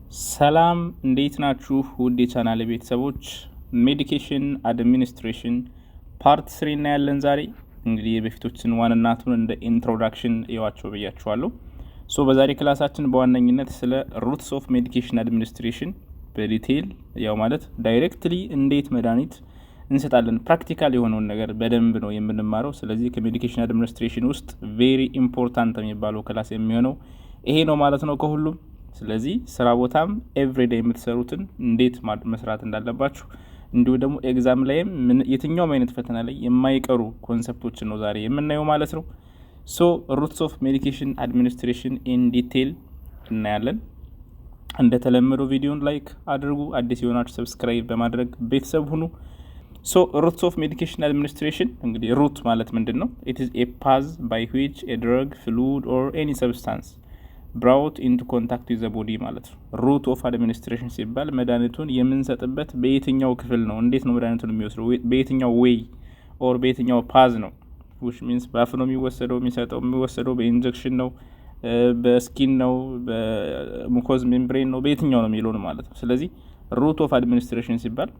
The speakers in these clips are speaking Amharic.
ሰላም እንዴት ናችሁ? ውድ የቻናል ቤተሰቦች ሜዲኬሽን አድሚኒስትሬሽን ፓርት 3 እናያለን ዛሬ። እንግዲህ የበፊቶችን ዋንና ቱን እንደ ኢንትሮዳክሽን እያዋቸው ብያችኋለሁ። በዛሬ ክላሳችን በዋነኝነት ስለ ሩትስ ኦፍ ሜዲኬሽን አድሚኒስትሬሽን በዲቴይል ያው ማለት ዳይሬክትሊ እንዴት መድኃኒት እንሰጣለን ፕራክቲካል የሆነውን ነገር በደንብ ነው የምንማረው። ስለዚህ ከሜዲኬሽን አድሚኒስትሬሽን ውስጥ ቬሪ ኢምፖርታንት የሚባለው ክላስ የሚሆነው ይሄ ነው ማለት ነው ከሁሉም። ስለዚህ ስራ ቦታም ኤቭሪዴይ የምትሰሩትን እንዴት መስራት እንዳለባችሁ እንዲሁ ደግሞ ኤግዛም ላይም የትኛውም አይነት ፈተና ላይ የማይቀሩ ኮንሰፕቶችን ነው ዛሬ የምናየው ማለት ነው። ሩትስ ኦፍ ሜዲኬሽን አድሚኒስትሬሽን ኢን ዲቴይል እናያለን። እንደተለመደው ቪዲዮን ላይክ አድርጉ፣ አዲስ የሆናችሁ ሰብስክራይብ በማድረግ ቤተሰብ ሁኑ። ሩትስ ኦፍ ሜዲኬሽን አድሚኒስትሬሽን እንግዲህ ሩት ማለት ምንድን ነው? ኢት ኢዝ ኤ ፓዝ ባይ ዊች ኤ ድረግ ፍሉድ ኦር ኤኒ ሰብስታንስ ብራውት ኢንቱ ኮንታክት ዊዝ ዘ ቦዲ ማለት ነው። ሩት ኦፍ አድሚኒስትሬሽን ሲባል መድኃኒቱን የምንሰጥበት በየትኛው ክፍል ነው፣ እንዴት ነው መድኃኒቱን የሚወስደው፣ በየትኛው ዌይ ኦር በየትኛው ፓዝ ነው። ዊች ሚንስ በአፍ ነው የሚወሰደው በኢንጀክሽን ነው፣ በስኪን ነው፣ በሙኮዝ ሜምብሬን ነው፣ በየትኛው ነው የሚለውን ማለት ነው። ስለዚህ ሩት ኦፍ አድሚኒስትሬሽን ሲባል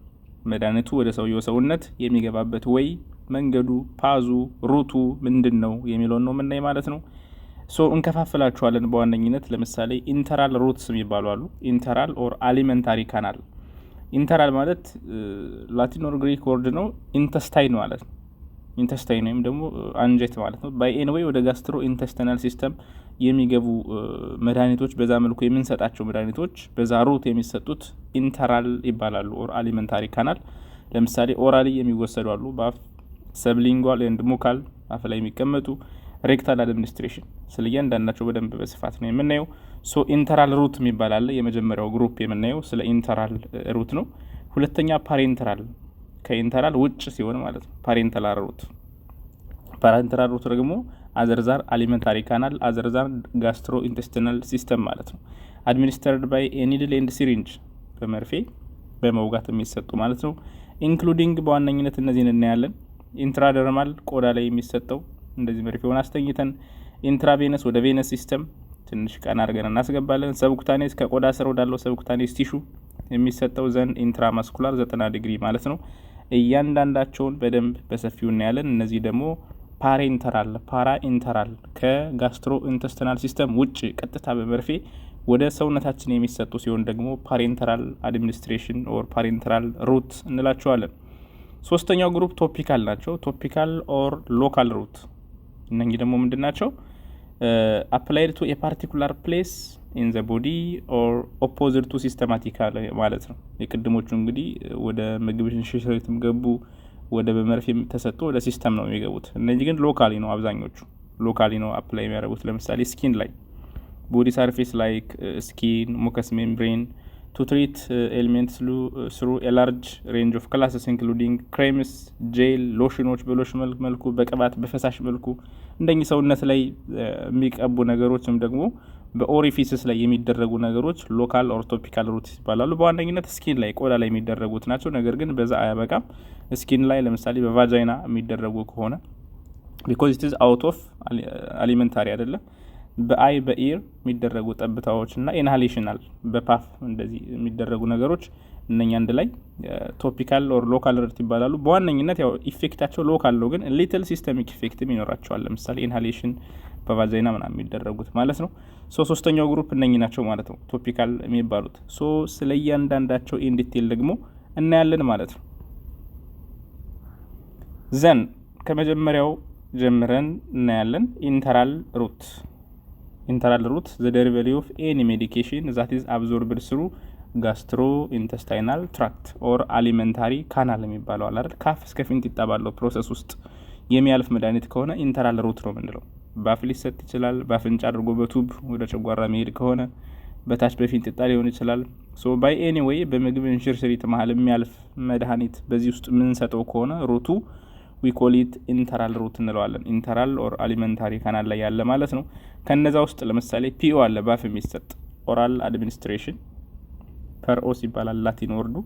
መድኃኒቱ ወደ ሰውየው ሰውነት የሚገባበት ወይ መንገዱ፣ ፓዙ፣ ሩቱ ምንድን ነው የሚለውን ነው የምናይ ማለት ነው። እንከፋፍላችኋለን በዋነኝነት ለምሳሌ ኢንተራል ሩትስ የሚባሉ አሉ። ኢንተራል ኦር አሊመንታሪ ካናል። ኢንተራል ማለት ላቲን ኦር ግሪክ ወርድ ነው፣ ኢንተስታይን ማለት ነው። ኢንተስታይን ወይም ደግሞ አንጀት ማለት ነው። ባይ ኤኒ ዌይ ወደ ጋስትሮ ኢንተስቲናል ሲስተም የሚገቡ መድኃኒቶች፣ በዛ መልኩ የምንሰጣቸው መድኃኒቶች በዛ ሩት የሚሰጡት ኢንተራል ይባላሉ ኦር አሊመንታሪ ካናል። ለምሳሌ ኦራሊ የሚወሰዱ አሉ፣ በአፍ ሰብሊንጓል ኤንድ ሙካል አፍ ላይ የሚቀመጡ። ሬክታል አድሚኒስትሬሽን ስለ እያንዳንዳቸው በደንብ በስፋት ነው የምናየው። ኢንተራል ሩት የሚባል አለ። የመጀመሪያው ግሩፕ የምናየው ስለ ኢንተራል ሩት ነው። ሁለተኛ ፓሬንተራል፣ ከኢንተራል ውጭ ሲሆን ማለት ነው። ፓሬንተራል ሩት ደግሞ አዘርዛር አሊመንታሪ ካናል፣ አዘርዛር ጋስትሮ ኢንቴስቲናል ሲስተም ማለት ነው። አድሚኒስተርድ ባይ ኒድል ኤንድ ሲሪንጅ፣ በመርፌ በመውጋት የሚሰጡ ማለት ነው። ኢንክሉዲንግ በዋነኝነት እነዚህን እናያለን። ኢንትራደርማል፣ ቆዳ ላይ የሚሰጠው እንደዚህ መርፌውን አስተኝተን። ኢንትራቬነስ፣ ወደ ቬነስ ሲስተም ትንሽ ቀና አድርገን እናስገባለን። ሰብኩታኔስ፣ ከቆዳ ስር ወዳለው ሰብኩታኔስ ቲሹ የሚሰጠው ዘንድ ኢንትራማስኩላር 90 ዲግሪ ማለት ነው። እያንዳንዳቸውን በደንብ በሰፊው እናያለን። እነዚህ ደግሞ ፓሬንተራል፣ ፓራ ኢንተራል ከጋስትሮ ኢንተስቲናል ሲስተም ውጭ ቀጥታ በመርፌ ወደ ሰውነታችን የሚሰጡ ሲሆን ደግሞ ፓሬንተራል አድሚኒስትሬሽን ኦር ፓሬንተራል ሩት እንላቸዋለን። ሶስተኛው ግሩፕ ቶፒካል ናቸው። ቶፒካል ኦር ሎካል ሩት። እነኚህ ደግሞ ምንድን ናቸው? አፕላይድ ቱ የፓርቲኩላር ፕሌስ ኢን ዘ ቦዲ ኦር ኦፖዚት ቱ ሲስተማቲካል ማለት ነው። የቅድሞቹ እንግዲህ ወደ ምግብ ሽሽሪትም ገቡ፣ ወደ በመርፌ ተሰጡ ወደ ሲስተም ነው የሚገቡት። እነዚህ ግን ሎካሊ ነው፣ አብዛኞቹ ሎካሊ ነው አፕላይ የሚያደርጉት። ለምሳሌ ስኪን ላይ፣ ቦዲ ሰርፌስ ላይክ ስኪን፣ ሙከስ ሜምብሬን to treat elements through a large range of classes including creams, gel, ሎሽኖች በሎሽን መልኩ፣ በቅባት በፈሳሽ መልኩ እንደኚህ ሰውነት ላይ የሚቀቡ ነገሮችም ደግሞ በኦሪፊስስ ላይ የሚደረጉ ነገሮች ሎካል ኦር ቶፒካል ሩት ይባላሉ። በዋነኝነት ስኪን ላይ ቆዳ ላይ የሚደረጉት ናቸው። ነገር ግን በዛ አያበቃም። ስኪን ላይ ለምሳሌ በቫጃይና የሚደረጉ ከሆነ because it is out of alimentary አይደለም፣ በአይ በኢር የሚደረጉ ጠብታዎች እና ኢንሃሌሽናል በፓፍ እንደዚህ የሚደረጉ ነገሮች እነኛ አንድ ላይ ቶፒካል ኦር ሎካል ሩት ይባላሉ። በዋነኝነት ያው ኢፌክታቸው ሎካል ነው፣ ግን ሊትል ሲስተሚክ ኢፌክትም ይኖራቸዋል። ለምሳሌ ኢንሃሌሽን በቫጃይና ምናምን የሚደረጉት ማለት ነው። ሶስተኛው ግሩፕ እነኚህ ናቸው ማለት ነው ቶፒካል የሚባሉት። ስለ እያንዳንዳቸው ኢን ዲቴል ደግሞ እናያለን ማለት ነው። ዘን ከመጀመሪያው ጀምረን እናያለን። ኢንተራል ሩት the delivery of any medication that is absorbed through gastrointestinal tract or alimentary canal የሚባለው አለ አይደል? ካፍ እስከ ፊንጢጣ ባለው ፕሮሰስ ውስጥ የሚያልፍ መድኃኒት ከሆነ ኢንተራል ሩት ነው የምንለው። በአፍ ሊሰጥ ይችላል፣ በአፍንጫ አድርጎ በቱብ ወደ ጨጓራ መሄድ ከሆነ በታች በፊንጢጣ ሊሆን ይችላል። ባይ ኤኒ ዌይ በምግብ እንሽርሽሪት መሀል የሚያልፍ መድኃኒት በዚህ ውስጥ የምንሰጠው ከሆነ ሩቱ we call it ኢንተራል ሩት እንለዋለን። ኢንተራል ኦር አሊመንታሪ ካናል ላይ ያለ ማለት ነው። ከነዛ ውስጥ ለምሳሌ ፒኦ አለ፣ ባፍ የሚሰጥ ኦራል አድሚኒስትሬሽን ፐር ኦስ ይባላል ላቲን ወርዱ።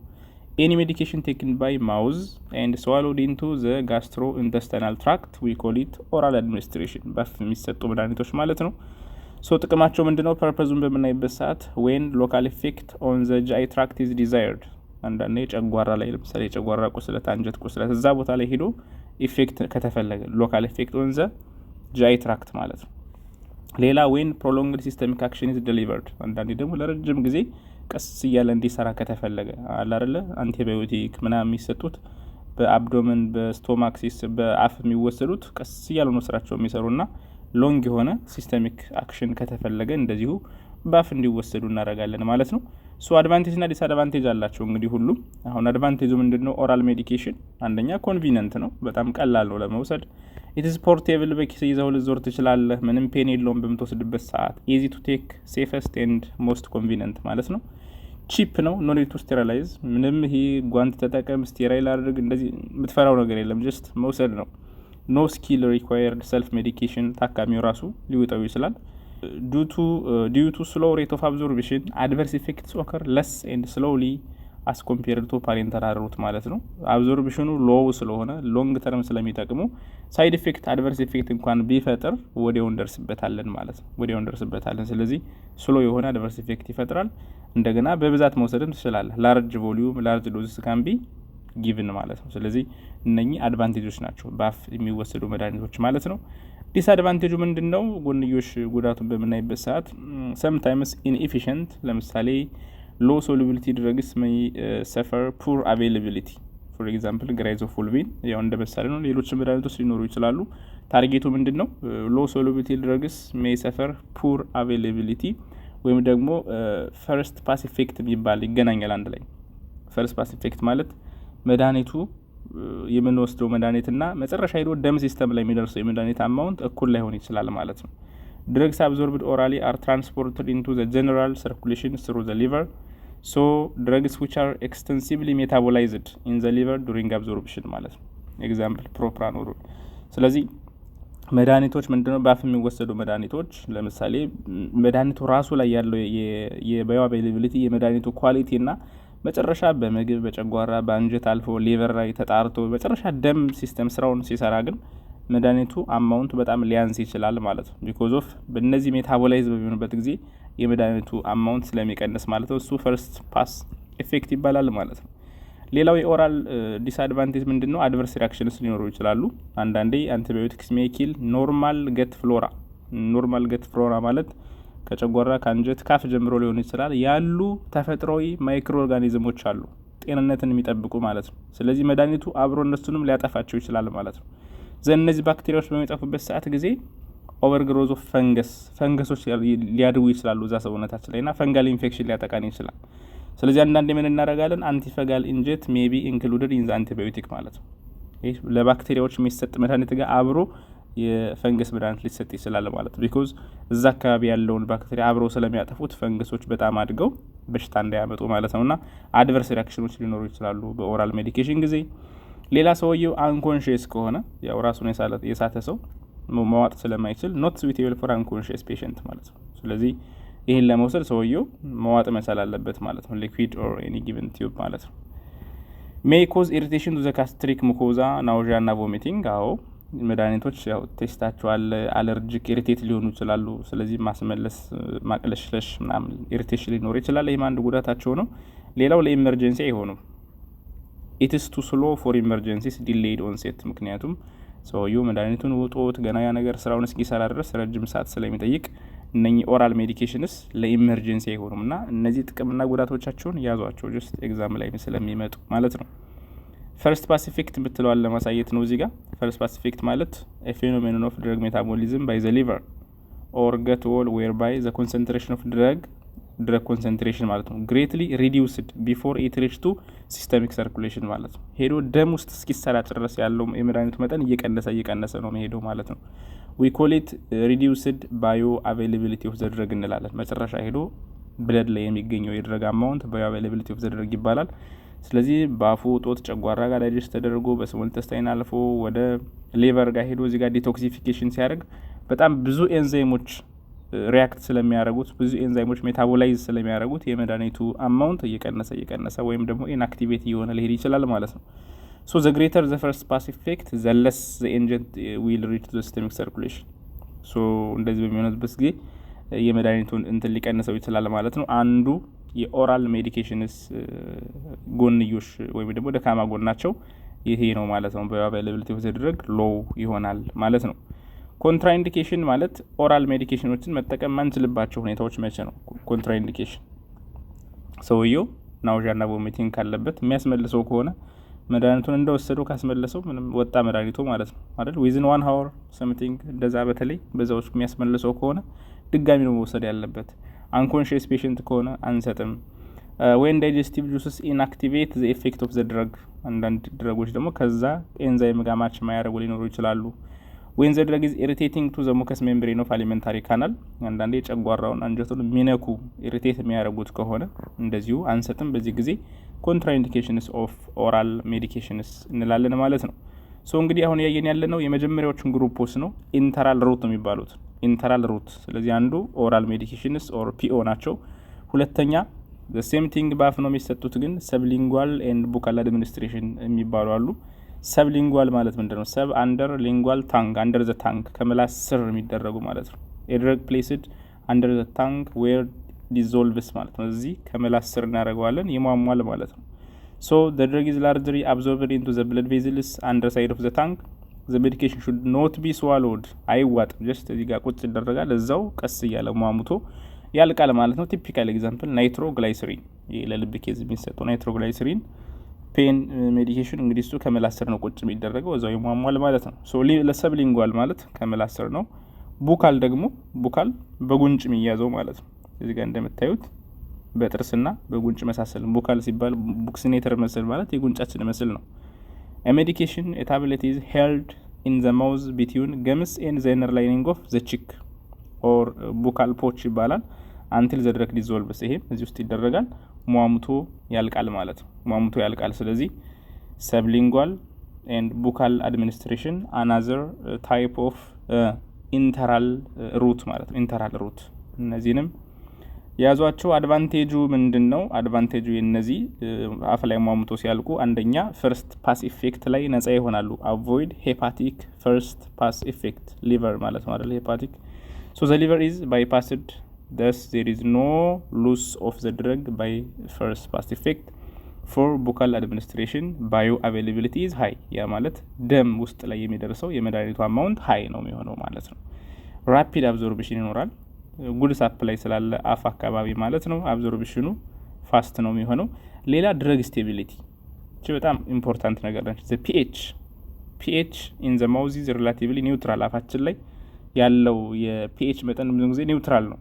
ኤኒ ሜዲኬሽን ቴክን ባይ ማውዝ ኤንድ ስዋሎድ ኢንቱ ዘ ጋስትሮ ኢንተስቲናል ትራክት we call it ኦራል አድሚኒስትሬሽን፣ ባፍ የሚሰጡ መድኃኒቶች ማለት ነው። ሶ ጥቅማቸው ምንድነው? ፐርፐዙን በምናይበት ሰዓት when local effect on the GI tract is desired አንዳንዴ ጨጓራ ላይ ለምሳሌ ጨጓራ ቁስለት፣ አንጀት ቁስለት እዛ ቦታ ላይ ሄዶ ኢፌክት ከተፈለገ local effect on the GI tract ማለት ነው። ሌላ when prolonged systemic action is delivered አንዳንዴ ደግሞ ለረጅም ጊዜ ቀስ እያለ እንዲሰራ ከተፈለገ አለ አይደለ አንቲባዮቲክ ምናምን የሚሰጡት በአብዶመን በስቶማክ በአፍ የሚወሰዱት ቀስ እያሉ ነው ስራቸው የሚሰሩና ሎንግ የሆነ ሲስተሚክ አክሽን ከተፈለገ እንደዚሁ ባፍ እንዲወሰዱ እናደርጋለን ማለት ነው። ሶ አድቫንቴጅ እና ዲስአድቫንቴጅ አላቸው እንግዲህ ሁሉ። አሁን አድቫንቴጁ ምንድነው? ኦራል ሜዲኬሽን አንደኛ ኮንቪኒየንት ነው፣ በጣም ቀላል ነው ለመውሰድ። ኢትስ ፖርቴብል በኪስ ይዘው ልዞር ትችላለህ፣ ምንም ፔን የለውም በምትወስድበት ሰዓት። ኢዚ ቱ ቴክ ሴፈስት ኤንድ ሞስት ኮንቪኒየንት ማለት ነው። ቺፕ ነው፣ ኖ ኒድ ቱ ስቴራላይዝ፣ ምንም ይሄ ጓንት ተጠቀም ስቴራይል አድርግ እንደዚህ የምትፈራው ነገር የለም፣ ጀስት መውሰድ ነው። ኖ ስኪል ሪኳየርድ ሰልፍ ሜዲኬሽን ታካሚው ራሱ ሊውጠው ይችላል። ዲዩ ቱ ስሎ ሬት ኦፍ አብዞርብሽን አድቨርስ ኢፌክትስ ኦከር ለስ ኤንድ ስሎሊ አስ ኮምፔርድ ቱ ፓሬንተራል ሩት ማለት ነው። አብዞርብሽኑ ሎው ስለሆነ ሎንግ ተርም ስለሚጠቅሙ ሳይድ ኢፌክት አድቨርስ ኢፌክት እንኳን ቢፈጥር ወዲያው እንደርስበታለን ማለት ነው፣ ወዲያው እንደርስበታለን። ስለዚህ ስሎ የሆነ አድቨርስ ኢፌክት ይፈጥራል። እንደገና በብዛት መውሰድም ትችላለህ። ላርጅ ቮሊዩም ላርጅ ዶዝስ ካን ቢ ጊቭን ማለት ነው። ስለዚህ እነኚህ አድቫንቴጆች ናቸው በአፍ የሚወሰዱ መድኃኒቶች ማለት ነው። ዲስአድቫንቴጁ ምንድነው? ጎንዮሽ ጉዳቱን በምናይበት ሰዓት ሰምታይምስ ኢንኤፊሽንት ለምሳሌ ሎ ሶሉቢሊቲ ድረግስ ሜይ ሰፈር ፑር አቬይላቢሊቲ ፎር ኤግዛምፕል ግራይዞፎልቪን ያው እንደ ምሳሌ ነው። ሌሎች መድኃኒቶች ሊኖሩ ይችላሉ። ታርጌቱ ምንድነው? ሎ ሶሉቢሊቲ ድረግስ ሜይ ሰፈር ፑር አቬይላቢሊቲ ወይም ደግሞ ፈርስት ፓስ ኢፌክት የሚባል ይገናኛል አንድ ላይ። ፈርስት ፓስ ኢፌክት ማለት መድኃኒቱ የምንወስደው መድኃኒትና መጨረሻ ሄዶ ደም ሲስተም ላይ የሚደርሰው የመድኃኒት አማውንት እኩል ላይሆን ይችላል ማለት ነው። drugs absorbed orally are transported into the general circulation through the liver. So drugs which are extensively metabolized in the liver during absorption ማለት ነው። ኤግዛምፕል ፕሮፕራኖል። ስለዚህ መድኃኒቶች ምንድነው? ባፍ የሚወሰዱ መድኃኒቶች ለምሳሌ መድኃኒቱ ራሱ ላይ ያለው የባዮ አቬይላቢሊቲ የመድኃኒቱ ኳሊቲ እና መጨረሻ በምግብ በጨጓራ በአንጀት አልፎ ሊቨር ላይ ተጣርቶ መጨረሻ ደም ሲስተም ስራውን ሲሰራ ግን መድኃኒቱ አማውንት በጣም ሊያንስ ይችላል ማለት ነው። ቢኮዝ ኦፍ በእነዚህ ሜታቦላይዝ በሚሆንበት ጊዜ የመድኃኒቱ አማውንት ስለሚቀንስ ማለት ነው። እሱ ፈርስት ፓስ ኢፌክት ይባላል ማለት ነው። ሌላው የኦራል ዲስአድቫንቴጅ ምንድነው? አድቨርስ ሪአክሽንስ ሊኖሩ ይችላሉ። አንዳንዴ አንቲባዮቲክስ ሜይ ኪል ኖርማል ገት ፍሎራ። ኖርማል ገት ፍሎራ ማለት ከጨጓራ ከአንጀት ካፍ ጀምሮ ሊሆን ይችላል ያሉ ተፈጥሯዊ ማይክሮ ኦርጋኒዝሞች አሉ ጤንነትን የሚጠብቁ ማለት ነው። ስለዚህ መድኃኒቱ አብሮ እነሱንም ሊያጠፋቸው ይችላል ማለት ነው። እነዚህ ባክቴሪያዎች በሚጠፉበት ሰዓት ጊዜ ኦቨር ግሮዝ ኦፍ ፈንገሶች ሊያድጉ ይችላሉ እዛ ሰውነታችን ላይ እና ፈንጋል ኢንፌክሽን ሊያጠቃን ይችላል። ስለዚህ አንዳንዴ ምን እናደርጋለን? አንቲፈጋል ኢንጀክት ሜቢ ኢንክሉድድ ኢን ዘ አንቲባዮቲክ ማለት ነው። ይህ ለባክቴሪያዎች የሚሰጥ መድኃኒት ጋር አብሮ የፈንገስ መድኃኒት ሊሰጥ ይችላል ማለት ነው። ቢኮዝ እዛ አካባቢ ያለውን ባክቴሪያ አብሮ ስለሚያጠፉት ፈንገሶች በጣም አድገው በሽታ እንዳያመጡ ማለት ነውና አድቨርስ ሪአክሽኖች ሊኖሩ ይችላሉ በኦራል ሜዲኬሽን ጊዜ። ሌላ ሰውየው አንኮንሺየስ ከሆነ ያው ራሱን የሳተ ሰው መዋጥ ስለማይችል ኖት ስዊቴብል ፎር አንኮንሺየስ ፔሸንት ማለት ነው። ስለዚህ ይህን ለመውሰድ ሰውየው መዋጥ መቻል አለበት ማለት ነው። ሊኩዊድ ኦር ኤኒ ጊቨን ቲዩብ ማለት ነው። ሜይ ኮዝ ኢሪቴሽን ቱ ዘ ጋስትሪክ ሙኮዛ ናውዣ እና ቮሚቲንግ። አዎ መድኃኒቶች ያው ቴስታቸዋል አለርጂክ ኢሪቴት ሊሆኑ ይችላሉ። ስለዚህ ማስመለስ ማቅለሽለሽ ምናምን ኢሪቴሽን ሊኖር ይችላል። ይህም አንድ ጉዳታቸው ነው። ሌላው ለኢመርጀንሲ አይሆኑም። ኢትስ ቱ ስሎ ፎር ኢመርጀንሲስ ዲሌይድ ኦንሴት። ምክንያቱም ሰውየው መድኃኒቱን ውጦት ገና ያ ነገር ስራውን እስኪሰራ ድረስ ረጅም ሰዓት ስለሚጠይቅ እነኚህ ኦራል ሜዲኬሽንስ ለኢመርጀንሲ አይሆኑም እና እነዚህ ጥቅምና ጉዳቶቻቸውን ያዟቸው ጀስት ኤግዛም ላይ ስለሚመጡ ማለት ነው። ፈርስት ፓስ ኢፌክት ብትለዋል ለማሳየት ነው እዚህ ጋር። ፈርስት ፓስ ኢፌክት ማለት ኤ ፌኖሜኖን ኦፍ ድረግ ሜታቦሊዝም ባይ ዘ ሊቨር ኦር ገት ዎል ዌር ባይ ዘ ኮንሰንትሬሽን ኦፍ ድረግ ኮንሰንትሬሽን ማለት ነው ግሬትሊ ሪዲዩስድ ቢፎር ኢት ሪች ቱ ሲስተሚክ ሰርኩሌሽን ማለት ነው። ሄዶ ደም ውስጥ እስኪሰራጭ ድረስ ያለው የመድኃኒቱ መጠን እየቀነሰ ነው መሄደው ማለት ነው። ዊ ኮል ኢት ሪዲዩስድ ባዮ አቬይላቢሊቲ ኦፍ ዘ ድረግ እንላለን። መጨረሻ ሄዶ ብለድ ላይ የሚገኘው የድረግ አማውንት ባዮ አቬይላቢሊቲ ኦፍ ዘ ድረግ ይባላል። ስለዚህ በአፉ ጦት ጨጓራ ጋር ዳይጀስት ተደርጎ በስሞል ኢንተስታይን አልፎ ወደ ሊቨር ጋር ሄዶ እዚህ ጋር ዲቶክሲፊኬሽን ሲያደርግ በጣም ብዙ ኤንዛይሞች ሪያክት ስለሚያደርጉት ብዙ ኤንዛይሞች ሜታቦላይዝ ስለሚያደርጉት የመድኃኒቱ አማውንት እየቀነሰ ወይም ደግሞ ኢንአክቲቬት እየሆነ ሊሄድ ይችላል ማለት ነው። ሶ ዘ ግሬተር ዘ ፈርስት ፓስ ኢፌክት ዘ ለስ ዘ ኤንጀንት ዊል ሪች ዘ ሲስተሚክ ሰርኩሌሽን። ሶ እንደዚህ በሚሆንበት ጊዜ የመድኃኒቱን እንትን ሊቀንሰው ይችላል ማለት ነው። አንዱ የኦራል ሜዲኬሽንስ ጎንዮሽ ወይም ደግሞ ደካማ ጎናቸው ይሄ ነው ማለት ነው። በአቬይላቢሊቲ ኦፍ ዘ ድረግ ሎው ይሆናል ማለት ነው። ኮንትራኢንዲኬሽን ማለት ኦራል ሜዲኬሽኖችን መጠቀም ማንችልባቸው ሁኔታዎች መቼ ነው? ኮንትራኢንዲኬሽን ሰውየው ናውዣና ቮሚቲንግ ካለበት የሚያስመልሰው ከሆነ መድኃኒቱን እንደወሰደው ካስመለሰው ምንም ወጣ መድኃኒቱ ማለት ነው አይደል? ዊዝን 1 hour ሰምቲንግ እንደዛ በተለይ በዛዎች የሚያስመልሰው ከሆነ ድጋሚ ነው መውሰድ ያለበት። አንኮንሽስ ፔሽንት ከሆነ አንሰጥም። ዌን ዳይጀስቲቭ ጁስስ ኢንአክቲቬት ዘ ኢፌክት ኦፍ ዘ ድረግ አንዳንድ ድረጎች ደግሞ ከዛ ኤንዛይም ጋር ማች ማያደርጉ ሊኖሩ ይችላሉ። ዌን ዘ ድረግ ኢዝ ኢሪቴቲንግ ቱ ዘ ሙከስ ሜምብሬን ኦፍ አሊመንታሪ ካናል አንዳንዴ ጨጓራውን አንጀቱን የሚነኩ ኢሪቴት የሚያደርጉት ከሆነ እንደዚሁ አንሰጥም። በዚህ ጊዜ ኮንትራኢንዲኬሽንስ ኦፍ ኦራል ሜዲኬሽንስ እንላለን ማለት ነው። ሶ እንግዲህ አሁን ያየን ያለነው የመጀመሪያዎቹን ግሩፖች ነው። ኢንተራል ሩት ነው የሚባሉት ኢንተራል ሩት። ስለዚህ አንዱ ኦራል ሜዲኬሽንስ ኦር ፒኦ ናቸው። ሁለተኛ the same thing በአፍ ነው የሚሰጡት ግን ሰብሊንጓል ኤንድ ቡካል አድሚኒስትሬሽን የሚባሉ አሉ። ሰብሊንጓል ማለት ምንድነው? ሰብ አንደር ሊንጓል ታንግ አንደር ዘ ታንግ ከምላስ ስር የሚደረጉ ማለት ነው። ኤድረግ ፕሌስድ አንደር ዘ ታንግ ዌር ዲዞልቭስ ማለት ነው። እዚህ ከምላስ ስር እናደርገዋለን ይሟሟል ማለት ነው። so the drug is largely absorbed into the blood vessels underside of the tongue. the medication should not be swallowed አይዋጥ just እዚህ ጋር ቁጭ ይደረጋል እዛው ቀስ እያለ ሟሙቶ ያልቃል ማለት ነው። ቲፒካል ኤግዛምፕል ናይትሮግላይሰሪን ለልብ ኬዝ የሚሰጠው ናይትሮግላይሰሪን ፔን ሜዲኬሽን እንግዲህ እሱ ከምላስ ስር ነው ቁጭ የሚደረገው እዛው ይሟሟል ማለት ነው። ሶ ለሰብሊንጓል ማለት ከምላስ ስር ነው። ቡካል ደግሞ ቡካል በጉንጭ የሚያዘው ማለት ነው። እዚህ ጋር እንደምታዩት በጥርስና በጉንጭ መሳሰል ቡካል ሲባል ቡክሲኔተር መስል ማለት የጉንጫችን መስል ነው። ሜዲኬሽን ታብሌት ኢዝ ሄልድ ኢን ዘ ማውዝ ቢትዊን ገምስ ኤንድ ዘ ኢነር ላይኒንግ ኦፍ ዘ ቺክ ኦር ቡካል ፖች ይባላል። አንቲል ዘ ድረግ ዲዞልቭስ ይሄም እዚህ ውስጥ ይደረጋል ሟሙቶ ያልቃል ማለት ነው። ሟሙቶ ያልቃል። ስለዚህ ሰብሊንጓል ኤንድ ቡካል አድሚኒስትሬሽን አናዘር ታይፕ ኦፍ ኢንተራል ሩት ማለት ነው። ኢንተራል ሩት እነዚህንም ያዟቸው። አድቫንቴጁ ምንድነው? አድቫንቴጁ የነዚህ አፍ ላይ ሟሙቶ ሲያልቁ አንደኛ ፈርስት ፓስ ኢፌክት ላይ ነጻ ይሆናሉ። አቮይድ ሄፓቲክ ፈርስት ፓስ ኢፌክት ሊቨር ማለት ነው አይደል? ሄፓቲክ so the liver is bypassed, thus there is no loss of the drug by first pass effect. for buccal administration bioavailability is high ያ ማለት ደም ውስጥ ላይ የሚደርሰው የመድኃኒቱ አማውንት ሃይ ነው የሚሆነው ማለት ነው። ራፒድ አብዞርፕሽን ይኖራል። ጉድ ሳፕላይ ስላለ አፍ አካባቢ ማለት ነው። አብዞርፕሽኑ ፋስት ነው የሚሆነው። ሌላ ድረግ ስቴቢሊቲ እቺ በጣም ኢምፖርታንት ነገር ነች። the pH in the mouth is relatively neutral አፋችን ላይ ያለው የፒኤች መጠን ብዙ ጊዜ ኒውትራል ነው።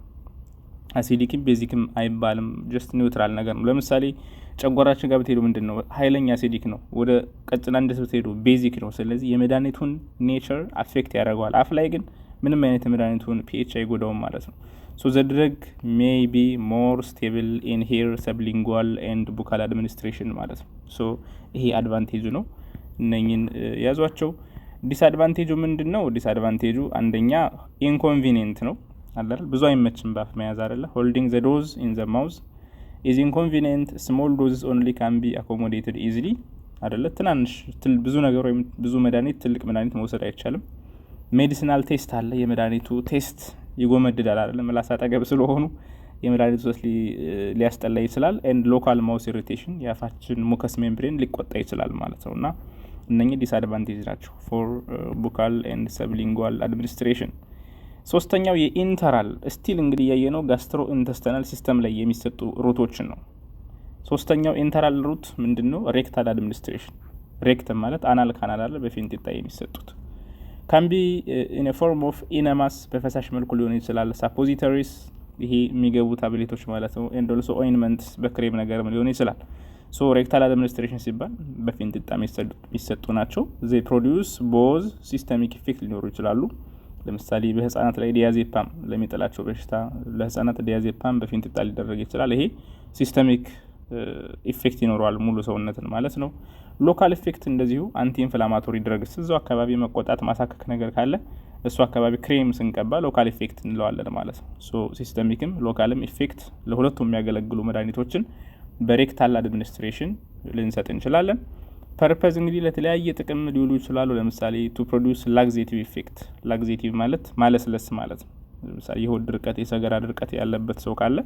አሲዲክም ቤዚክም አይባልም ጀስት ኒውትራል ነገር ነው። ለምሳሌ ጨጓራችን ጋር ብትሄዱ ምንድነው ኃይለኛ አሲዲክ ነው፣ ወደ ቀጭና እንደስ ብትሄዱ ቤዚክ ነው። ስለዚህ የመድኃኒቱን ኔቸር አፌክት ያደርገዋል። አፍ ላይ ግን ምንም አይነት የመድኃኒቱን ፒኤች አይጎዳውም ማለት ነው። so the drug may be more stable in here sublingual and buccal administration ማለት ነው። so ይሄ አድቫንቴጁ ነው። እነኝን ያዟቸው። ዲስአድቫንቴጁ ምንድነው? ዲስአድቫንቴጁ አንደኛ ኢንኮንቪኒየንት ነው አይደል? ብዙ አይመችም ባፍ መያዝ አይደለ? holding the dose in the mouth is inconvenient. small doses only can be accommodated easily አይደለ? ትናንሽ ብዙ ነገር ወይም ብዙ መድኃኒት ትልቅ መድኃኒት መውሰድ አይቻልም። ሜዲሲናል ቴስት አለ። የመድኃኒቱ ቴስት ይጎመድዳል አይደለ? ምላስ አጠገብ ስለሆኑ የመድኃኒቱ ቴስት ሊያስጠላ ይችላል። and local mouth irritation የአፋችን ሙከስ ሜምብሬን ሊቆጣ ይችላል ማለት ነውና እነኚህ ዲስአድቫንቴጅ ናቸው ፎር ቡካል ኤንድ ሰብሊንጓል አድሚኒስትሬሽን። ሶስተኛው የኢንተራል ስቲል እንግዲህ ያየነው ጋስትሮ ኢንተስታይናል ሲስተም ላይ የሚሰጡ ሩቶችን ነው። ሶስተኛው ኢንተራል ሩት ምንድነው? ሬክታል አድሚኒስትሬሽን። ሬክተም ማለት አናል ካናል አለ በፊንጢጣ የሚሰጡት ካን ቢ ኢን ፎርም ኦፍ ኢነማስ በፈሳሽ መልኩ ሊሆን ይችላል። ሳፖዚተሪስ ይሄ የሚገቡ ታብሌቶች ማለት ነው። ኤንድ ኦልሶ ኦይንመንትስ በክሬም ነገር ሊሆን ይችላል። ሶ ሬክታል አድሚኒስትሬሽን ሲባል በፊንጢጣ የሚሰጡ ናቸው። ዘይ ፕሮዲዩስ ቦዝ ሲስተሚክ ኢፌክት ሊኖሩ ይችላሉ። ለምሳሌ በህፃናት ላይ ዲያዜፓም ለሚጠላቸው በሽታ ለህፃናት ዲያዜፓም በፊንጢጣ ሊደረግ ይችላል። ይሄ ሲስተሚክ ኢፌክት ይኖረዋል ሙሉ ሰውነትን ማለት ነው። ሎካል ኢፌክት እንደዚሁ አንቲ ኢንፍላማቶሪ ድረግስ እዛው አካባቢ መቆጣት ማሳከክ ነገር ካለ እሱ አካባቢ ክሬም ስንቀባ ሎካል ኢፌክት እንለዋለን ማለት ነው። ሶ ሲስተሚክም ሎካልም ኢፌክት ለሁለቱም የሚያገለግሉ መድኃኒቶችን በሬክታል አድሚኒስትሬሽን ልንሰጥ እንችላለን። ፐርፐዝ እንግዲህ ለተለያየ ጥቅም ሊውሉ ይችላሉ። ለምሳሌ ቱ ፕሮዲዩስ ላግዜቲቭ ኢፌክት። ላግዜቲቭ ማለት ማለስለስ ማለት ነው። ለምሳሌ የሆድ ድርቀት፣ የሰገራ ድርቀት ያለበት ሰው ካለ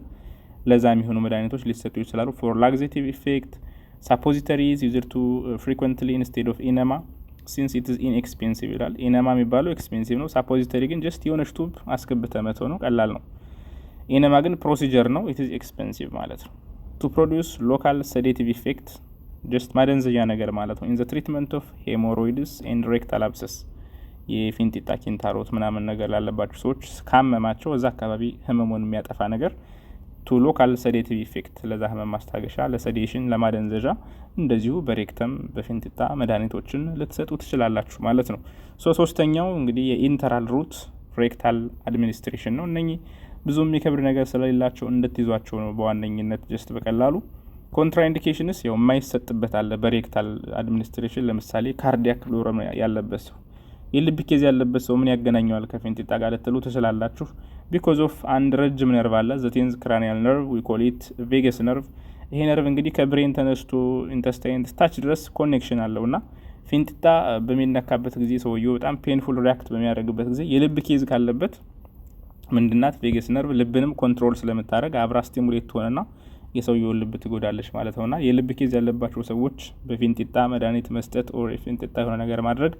ለዛ የሚሆኑ መድኃኒቶች ሊሰጡ ይችላሉ። ፎር ላክሴቲቭ ኢፌክት ሳፖዚተሪስ ዩዝድ ቱ ፍሪኩዌንትሊ ኢንስቴድ ኦፍ ኢነማ ሲንስ ኢት ኢዝ ኢንኤክስፔንሲቭ ይላል። ኢነማ የሚባለው ኤክስፔንሲቭ ነው። ሳፖዚተሪ ግን ጀስት የሆነች ቱብ አስገብተ መተው ነው፣ ቀላል ነው። ኢነማ ግን ፕሮሲጀር ነው፣ ኢት ኢዝ ኤክስፔንሲቭ ማለት ነው። ቱ ፕሮዲውስ ሎካል ሴዴቲቭ ኢፌክት ጀስት ማደንዘያ ነገር ማለት ነው። ኢን ዘ ትሪትመንት ኦፍ ሄሞሮይድስ ኤንድ ሬክታል አብሰስ የፊንጢጣ ኪንታሮት ምናምን ነገር ላለባቸው ሰዎች ካመማቸው እዛ አካባቢ ህመሙን የሚያጠፋ ነገር ቱ ሎካል ሴዴቲቭ ኢፌክት ለዛ ህመም ማስታገሻ፣ ለሴዴሽን፣ ለማደንዘዣ እንደዚሁ በሬክተም በፊንጢጣ መድኃኒቶችን ልትሰጡ ትችላላችሁ ማለት ነው። ሶስተኛው እንግዲህ የኢንተራል ሩት ሬክታል አድሚኒስትሬሽን ነው። እነኚህ ብዙ የሚከብድ ነገር ስለሌላቸው እንድትይዟቸው ነው በዋነኝነት ጀስት በቀላሉ። ኮንትራኢንዲኬሽንስ ያው የማይሰጥበት አለ በሬክታል አድሚኒስትሬሽን። ለምሳሌ ካርዲያክ ፕሮብለም ያለበት ሰው፣ የልብ ኬዝ ያለበት ሰው ምን ያገናኘዋል ከፊንጢጣ ጋር ልትሉ ትችላላችሁ። ቢኮዝ ኦፍ አንድ ረጅም ነርቭ አለ ዘቴንዝ ክራኒያል ነርቭ ዊ ኮል ኢት ቬገስ ነርቭ። ይሄ ነርቭ እንግዲህ ከብሬን ተነስቶ ኢንተስታይን ታች ድረስ ኮኔክሽን አለው እና ፊንጢጣ በሚነካበት ጊዜ ሰውየው በጣም ፔንፉል ሪያክት በሚያደርግበት ጊዜ የልብ ኬዝ ካለበት ምንድናት ቬገስ ነርቭ ልብንም ኮንትሮል ስለምታደርግ አብራ ስቲሙሌት ሆነና የሰውየውን ልብ ትጎዳለች ማለት ነውና የልብ ኬዝ ያለባቸው ሰዎች በፊንጢጣ መድኃኒት መስጠት ኦር ፊንጢጣ የሆነ ነገር ማድረግ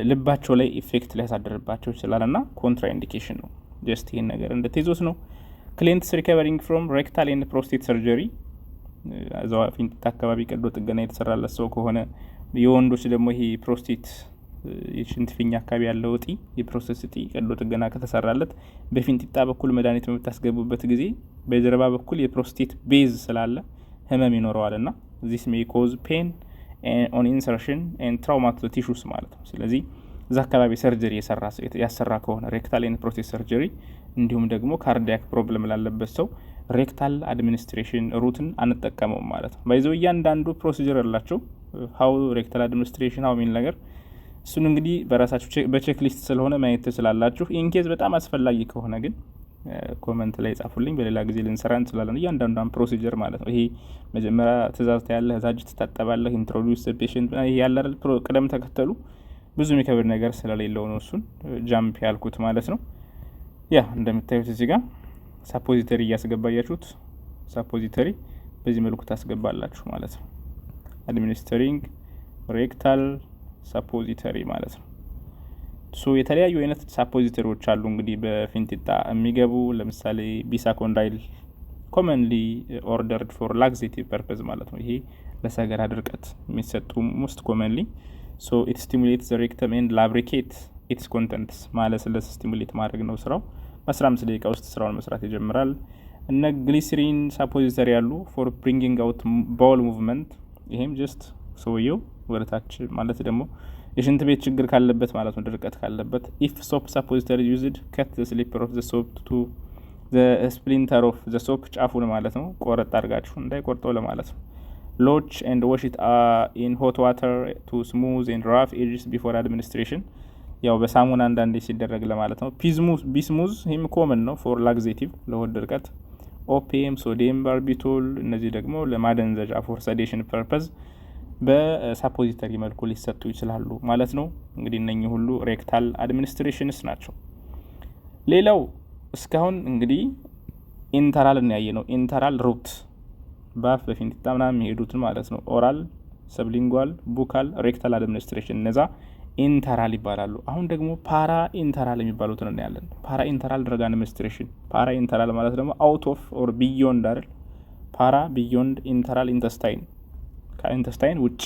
ልባቸው ላይ ኢፌክት ሊያሳድርባቸው ይችላል እና ኮንትራ ኢንዲኬሽን ነው። ጀስት ይህን ነገር እንደትይዙት ነው። ክሊንትስ ሪከቨሪንግ ፍሮም ሬክታል ኤንድ ፕሮስቴት ሰርጀሪ እዛው ፊንጢጣ አካባቢ ቀዶ ጥገና የተሰራለት ሰው ከሆነ፣ የወንዶች ደግሞ ይሄ ፕሮስቴት የሽንት ፊኛ አካባቢ ያለው እጢ የፕሮስቴት እጢ ቀዶ ጥገና ከተሰራለት በፊንጢጣ በኩል መድኃኒት በምታስገቡበት ጊዜ በጀርባ በኩል የፕሮስቴት ቤዝ ስላለ ህመም ይኖረዋል እና ዚስ ሜይ ኮዝ ፔን ኦን ኢንሰርሽን ኤንድ ትራውማ ቱ ቲሹስ ማለት ነው። ስለዚህ እዛ አካባቢ ሰርጀሪ ያሰራ ከሆነ ሬክታል ኤንድ ፕሮስቴት ሰርጀሪ እንዲሁም ደግሞ ካርዲያክ ፕሮብለም ላለበት ሰው ሬክታል አድሚኒስትሬሽን ሩትን አንጠቀመውም ማለት ነው። ባይዘው እያንዳንዱ ፕሮሲጀር ያላቸው ሀው ሬክታል አድሚኒስትሬሽን ሀው የሚል ነገር እሱን እንግዲህ በራሳችሁ በቼክ ሊስት ስለሆነ ማየት ትችላላችሁ። ኢንኬዝ በጣም አስፈላጊ ከሆነ ግን ኮመንት ላይ ጻፉልኝ፣ በሌላ ጊዜ ልንሰራ እንችላለን። እያንዳንዷን ፕሮሲጀር ማለት ነው። ይሄ መጀመሪያ ትእዛዝ ታያለህ፣ እዛጅ ትታጠባለህ፣ ኢንትሮዲውስ ፔሽንት ይሄ ያለ ቅደም ተከተሉ ብዙ የሚከብድ ነገር ስለሌለው ነው እሱን ጃምፕ ያልኩት ማለት ነው። ያ እንደምታዩት እዚህ ጋር ሳፖዚተሪ እያስገባያችሁት ሳፖዚተሪ በዚህ መልኩ ታስገባላችሁ ማለት ነው። አድሚኒስትሪንግ ሬክታል ሳፖዚተሪ ማለት ነው። የተለያዩ አይነት ሳፖዚተሪዎች አሉ እንግዲህ በፊንጢጣ የሚገቡ። ለምሳሌ ቢሳኮንዳይል ኮመንሊ ኦርደርድ ፎር ላክሴቲቭ ፐርፐዝ ማለት ነው። ይሄ ለሰገራ ድርቀት የሚሰጡ ሞስት ኮመንሊ ኢት ስቲሙሌት ዘ ሬክተም ኤንድ ላብሪኬት ኢትስ ኮንተንትስ ማለት ለስ ስቲሙሌት ማድረግ ነው ስራው። በ15 ደቂቃ ውስጥ ስራውን መስራት ይጀምራል። እነ ግሊሰሪን ሳፖዚተሪ ያሉ ፎር ብሪንጊንግ አውት ባውል ሙቭመንት። ይሄም ጀስት ሰውየው ወደታች ማለት ደግሞ የሽንት ቤት ችግር ካለበት ማለት ነው፣ ድርቀት ካለበት። ኢፍ ሶፕ ሳፖዚተሪ ዩዝድ ከት ዘ ስሊፐር ኦፍ ዘ ሶፕ ቱ ዘ ስፕሊንተር ኦፍ ዘ ሶፕ ጫፉን ማለት ነው ቆረጥ አድርጋችሁ እንዳይቆርጠው ለማለት ነው። ሎች ኤንድ ዋሽ ኢት ኢን ሆት ዋተር ቱ ስሙዝ ኤንድ ራፍ ኤጅስ ቢፎር አድሚኒስትሬሽን። ያው በሳሙና አንዳንዴ ሲደረግ ለማለት ነው። ቢስሙዝ ይህም ኮመን ነው ፎር ላክዜቲቭ ለሆድ ድርቀት። ኦፒየም፣ ሶዲየም ባርቢቶል እነዚህ ደግሞ ለማደንዘዣ ፎር ሰዴሽን ፐርፐዝ በሳፖዚተሪ መልኩ ሊሰጡ ይችላሉ ማለት ነው። እንግዲህ እነኚህ ሁሉ ሬክታል አድሚኒስትሬሽንስ ናቸው። ሌላው እስካሁን እንግዲህ ኢንተራል እናያየ ነው። ኢንተራል ሩት ባፍ በፊንጢጣ ምናምን የሚሄዱትን ማለት ነው። ኦራል፣ ሰብሊንጓል፣ ቡካል፣ ሬክታል አድሚኒስትሬሽን እነዛ ኢንተራል ይባላሉ። አሁን ደግሞ ፓራ ኢንተራል የሚባሉትን እናያለን። ፓራ ኢንተራል ድረግ አድሚኒስትሬሽን። ፓራ ኢንተራል ማለት ደግሞ አውት ኦፍ ኦር ቢዮንድ አይደል? ፓራ ቢዮንድ ኢንተራል ኢንተስታይን ከኢንተስታይን ውጭ።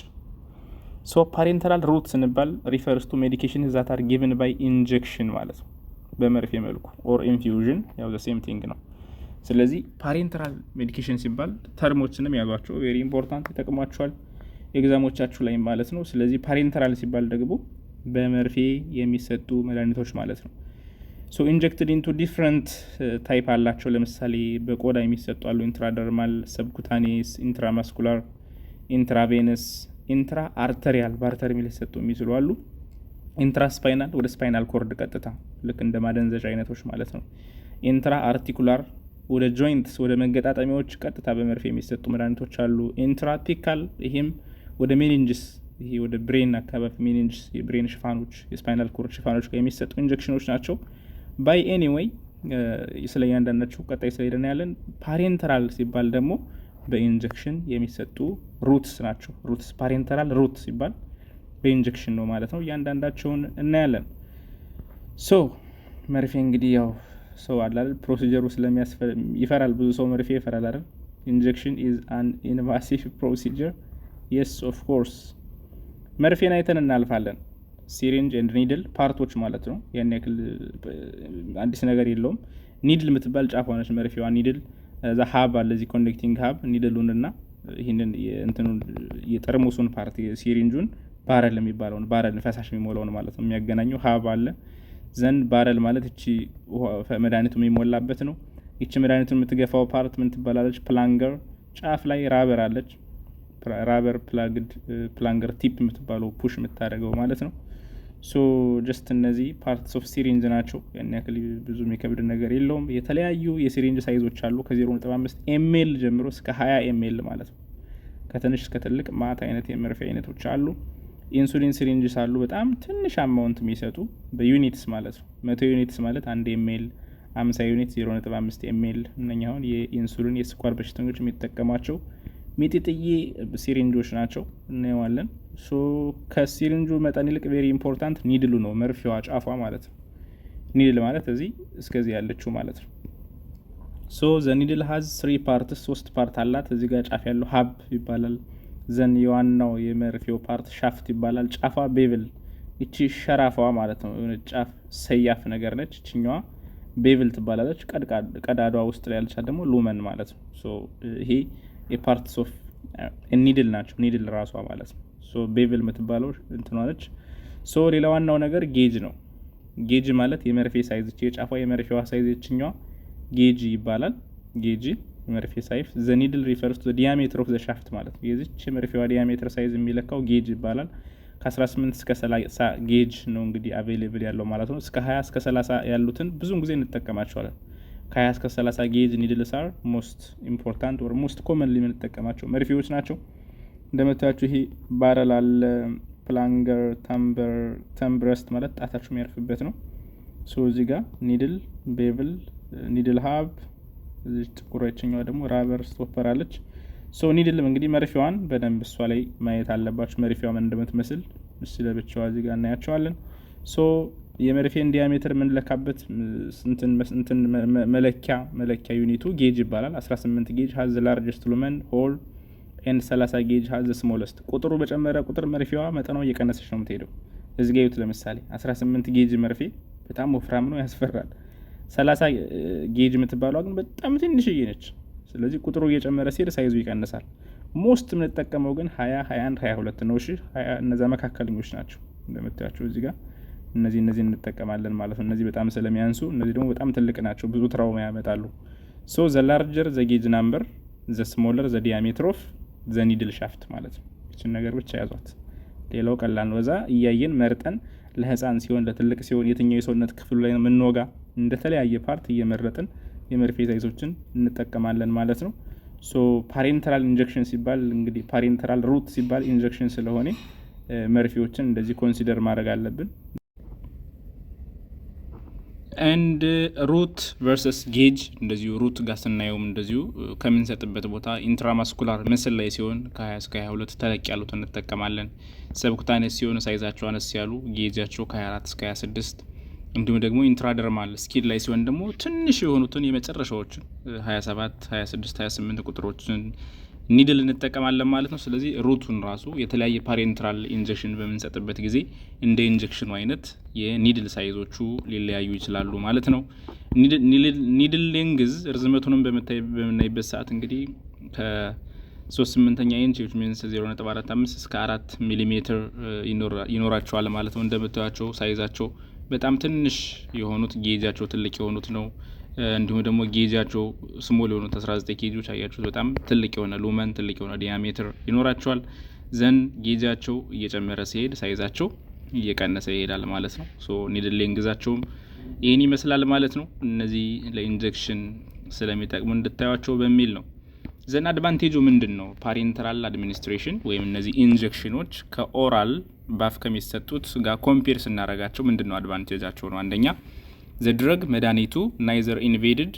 ፓሬንተራል ሩት ስንባል ሪፈርስ ቱ ሜዲኬሽን ዛት አር ጊቨን ባይ ኢንጀክሽን ማለት ነው፣ በመርፌ መልኩ ኦር ኢንፊውዥን ያው ዘ ሴም ቲንግ ነው። ስለዚህ ፓሬንተራል ሜዲኬሽን ሲባል ተርሞችንም ያዟቸው፣ ቬሪ ኢምፖርታንት ይጠቅሟቸዋል ኤግዛሞቻችሁ ላይ ማለት ነው። ስለዚህ ፓሬንተራል ሲባል ደግሞ በመርፌ የሚሰጡ መድኃኒቶች ማለት ነው። ኢንጀክትድ ኢንቱ ዲፍረንት ታይፕ አላቸው። ለምሳሌ በቆዳ የሚሰጡ አሉ፣ ኢንትራደርማል፣ ሰብኩታኔስ፣ ኢንትራማስኩላር፣ ኢንትራቬነስ፣ ኢንትራ አርተሪያል በአርተሪ ሊሰጡ የሚችሉ አሉ። ኢንትራ ስፓይናል ወደ ስፓይናል ኮርድ ቀጥታ ልክ እንደ ማደንዘዣ አይነቶች ማለት ነው። ኢንትራ አርቲኩላር ወደ ጆይንትስ ወደ መገጣጠሚያዎች ቀጥታ በመርፌ የሚሰጡ መድኃኒቶች አሉ። ኢንትራ ፒካል ይሄም ወደ ሜኒንጅስ ይሄ ወደ ብሬን አካባቢ ሜኒንጅስ የብሬን ሽፋኖች የስፓይናል ኮርድ ሽፋኖች ጋር የሚሰጡ ኢንጀክሽኖች ናቸው። ባይ ኤኒዌይ ስለ እያንዳንዳቸው ቀጣይ ስለሄደን ያለን ፓሬንተራል ሲባል ደግሞ በኢንጀክሽን የሚሰጡ ሩትስ ናቸው። ሩትስ ፓሬንተራል ሩት ሲባል በኢንጀክሽን ነው ማለት ነው። እያንዳንዳቸውን እናያለን። ሶ መርፌ እንግዲህ ያው ሰው አላል ፕሮሲጀሩ ይፈራል። ብዙ ሰው መርፌ ይፈራል አይደል? ኢንጀክሽን ኢዝ አን ኢንቫሲቭ ፕሮሲጀር የስ ኦፍ ኮርስ። መርፌን አይተን እናልፋለን። ሲሪንጅ ኤንድ ኒድል ፓርቶች ማለት ነው። ያን ያክል አዲስ ነገር የለውም። ኒድል የምትባል ጫፏ ነች መርፌዋ። ኒድል እዛ ሀብ አለ እዚህ ኮኔክቲንግ ሀብ ኒድሉንና ይህንን የጠርሙሱን ፓርት ሲሪንጁን ባረል የሚባለውን ባረል ፈሳሽ የሚሞላውን ማለት ነው የሚያገናኘው ሀብ አለ። ዘንድ ባረል ማለት እቺ መድኃኒቱ የሚሞላበት ነው። እቺ መድኃኒቱን የምትገፋው ፓርት ምን ትባላለች? ፕላንገር። ጫፍ ላይ ራበር አለች። ራበር ፕላንገር ቲፕ የምትባለው ፑሽ የምታደርገው ማለት ነው። ሶ ጀስት እነዚህ ፓርትስ ኦፍ ሲሪንጅ ናቸው። ያን ያክል ብዙ የሚከብድ ነገር የለውም። የተለያዩ የሲሪንጅ ሳይዞች አሉ ከ0.5 ኤምኤል ጀምሮ እስከ 20 ኤምኤል ማለት ነው። ከትንሽ እስከ ትልቅ ማት አይነት የመርፌ አይነቶች አሉ። ኢንሱሊን ሲሪንጅስ አሉ በጣም ትንሽ አማውንት የሚሰጡ በዩኒትስ ማለት ነው። 100 ዩኒትስ ማለት 1 ኤምኤል፣ 50 ዩኒት 0.5 ኤምኤል። እነኛ አሁን የኢንሱሊን የስኳር በሽተኞች የሚጠቀሟቸው ሚጢጥዬ ሲሪንጆች ናቸው እናየዋለን። ሶ ከሲሪንጁ መጠን ይልቅ ቬሪ ኢምፖርታንት ኒድሉ ነው፣ መርፌዋ ጫፏ ማለት ነው። ኒድል ማለት እዚህ እስከዚህ ያለችው ማለት ነው። ሶ ዘ ኒድል ሀዝ 3 ፓርትስ 3 ፓርት አላት። እዚህ ጋር ጫፍ ያለው ሀብ ይባላል። ዘን የዋናው የመርፌው ፓርት ሻፍት ይባላል። ጫፏ ቤቭል፣ እቺ ሸራፋዋ ማለት ነው። የሆነ ጫፍ ሰያፍ ነገር ነች። እችኛዋ ቤቭል ትባላለች። ቀዳዷ ውስጥ ላይ ያለቻት ደግሞ ሉመን ማለት ነው። ሶ ይሄ የፓርትስ ኦፍ ኒድል ናቸው። ኒድል ራሷ ማለት ነው። ሶ ቤቭል የምትባለው እንትኗ ነች። ሶ ሌላ ዋናው ነገር ጌጅ ነው። ጌጅ ማለት የመርፌ ሳይዝ፣ እቺ የጫፏ የመርፌዋ ሳይዝ እችኛዋ ጌጅ ይባላል። ጌጅ መርፌ ሳይፍ ዘ ኒድል ሪፈርስ ቱ ዲያሜትር ኦፍ ዘ ሻፍት ማለት ነው። የዚች መርፌዋ ዲያሜትር ሳይዝ የሚለካው ጌጅ ይባላል። ከ18 እስከ 30 ጌጅ ነው እንግዲህ አቬሌብል ያለው ማለት ነው። እስከ 20 እስከ 30 ያሉትን ብዙውን ጊዜ እንጠቀማቸዋለን። ከ20 እስከ 30 ጌጅ ኒድልስ አር ሞስት ኢምፖርታንት ወር ሞስት ኮመንሊ የምንጠቀማቸው መርፌዎች ናቸው። እንደምታያችሁ ይሄ ባረል አለ፣ ፕላንገር፣ ተምብረስት ማለት ጣታችሁ የሚያርፍበት ነው። ሶ እዚህ ጋር ኒድል፣ ቤቭል፣ ኒድል ሀብ፣ እዚህ ጥቁረችኛዋ ደግሞ ራበር ስቶፐር አለች። ሶ ኒድልም እንግዲህ መርፌዋን በደንብ እሷ ላይ ማየት አለባችሁ። መርፌዋ ምን እንደምትመስል ምስለ ብቻዋ እዚህ ጋር እናያቸዋለን። ሶ የመርፌን ዲያሜትር የምንለካበት እንትን መለኪያ ዩኒቱ ጌጅ ይባላል። 18 ጌጅ ሀዝ ላርጀስት ሉመን ሆል ኤንድ 30 ጌጅ ሀዝ ስሞለስት። ቁጥሩ በጨመረ ቁጥር መርፌዋ መጠኗ እየቀነሰች ነው የምትሄደው። እዚህ ጋር ይዩት። ለምሳሌ 18 ጌጅ መርፌ በጣም ወፍራም ነው፣ ያስፈራል። 30 ጌጅ የምትባለው ግን በጣም ትንሽዬ ነች። ስለዚህ ቁጥሩ እየጨመረ ሲሄድ ሳይዙ ይቀንሳል። ሞስት የምንጠቀመው ግን 20፣ 21፣ 22 ነው። እሺ እነዛ መካከለኞች ናቸው እንደምታያቸው እዚህ ጋር እነዚህ እንጠቀማለን ማለት ነው። እነዚህ በጣም ስለሚያንሱ፣ እነዚህ ደግሞ በጣም ትልቅ ናቸው፣ ብዙ ትራውማ ያመጣሉ። ሶ ዘ ላርጀር ዘ ጌጅ ናምበር ዘ ስሞለር ዘ ዲያሜትር ኦፍ ዘ ኒድል ሻፍት ማለት ነው። እችን ነገር ብቻ ያዟት። ሌላው ቀላል ነው። እዛ እያየን መርጠን ለህፃን ሲሆን ለትልቅ ሲሆን የትኛው የሰውነት ክፍሉ ላይ የምንወጋ እንደተለያየ ፓርት እየመረጥን የመርፌ ሳይዞችን እንጠቀማለን ማለት ነው። ሶ ፓሬንተራል ኢንጀክሽን ሲባል እንግዲህ ፓሬንተራል ሩት ሲባል ኢንጀክሽን ስለሆነ መርፌዎችን እንደዚህ ኮንሲደር ማድረግ አለብን። ኤንድ ሩት ቨርሰስ ጌጅ እንደዚሁ ሩት ጋር ስናየውም እንደዚሁ ከምንሰጥበት ቦታ ኢንትራማስኩላር ምስል ላይ ሲሆን ከ20 እስከ 22 ተለቅ ያሉት እንጠቀማለን። ሰብኩታኔስ ሲሆን ሳይዛቸው አነስ ያሉ ጌጃቸው ከ24 እስከ 26፣ እንዲሁም ደግሞ ኢንትራደርማል ስኪን ላይ ሲሆን ደግሞ ትንሽ የሆኑትን የመጨረሻዎችን 27፣ 26፣ 28 ቁጥሮችን ኒድል እንጠቀማለን ማለት ነው። ስለዚህ ሩቱን ራሱ የተለያየ ፓሬንትራል ኢንጀክሽን በምንሰጥበት ጊዜ እንደ ኢንጀክሽኑ አይነት የኒድል ሳይዞቹ ሊለያዩ ይችላሉ ማለት ነው። ኒድል ሌንግዝ ርዝመቱንም በምናይበት ሰዓት እንግዲህ ከ3/8 ኢንች ሚንስ 0.45 እስከ 4 ሚሊሜትር ይኖራቸዋል ማለት ነው። እንደምታዩቸው ሳይዛቸው በጣም ትንሽ የሆኑት ጌጃቸው ትልቅ የሆኑት ነው። እንዲሁም ደግሞ ጌጃቸው ስሞል የሆኑት 19 ኬጂዎች አያችሁት፣ በጣም ትልቅ የሆነ ሉመን ትልቅ የሆነ ዲያሜትር ይኖራቸዋል። ዘን ጌጃቸው እየጨመረ ሲሄድ ሳይዛቸው እየቀነሰ ይሄዳል ማለት ነው። ሶ ኒድል ሌንግዛቸውም ይህን ይመስላል ማለት ነው። እነዚህ ለኢንጀክሽን ስለሚጠቅሙ እንድታዩቸው በሚል ነው። ዘን አድቫንቴጁ ምንድን ነው? ፓሬንተራል አድሚኒስትሬሽን ወይም እነዚህ ኢንጀክሽኖች ከኦራል ባፍ ከሚሰጡት ጋር ኮምፔር ስናደርጋቸው ምንድን ነው አድቫንቴጃቸው ነው? አንደኛ the drug መድኃኒቱ neither invaded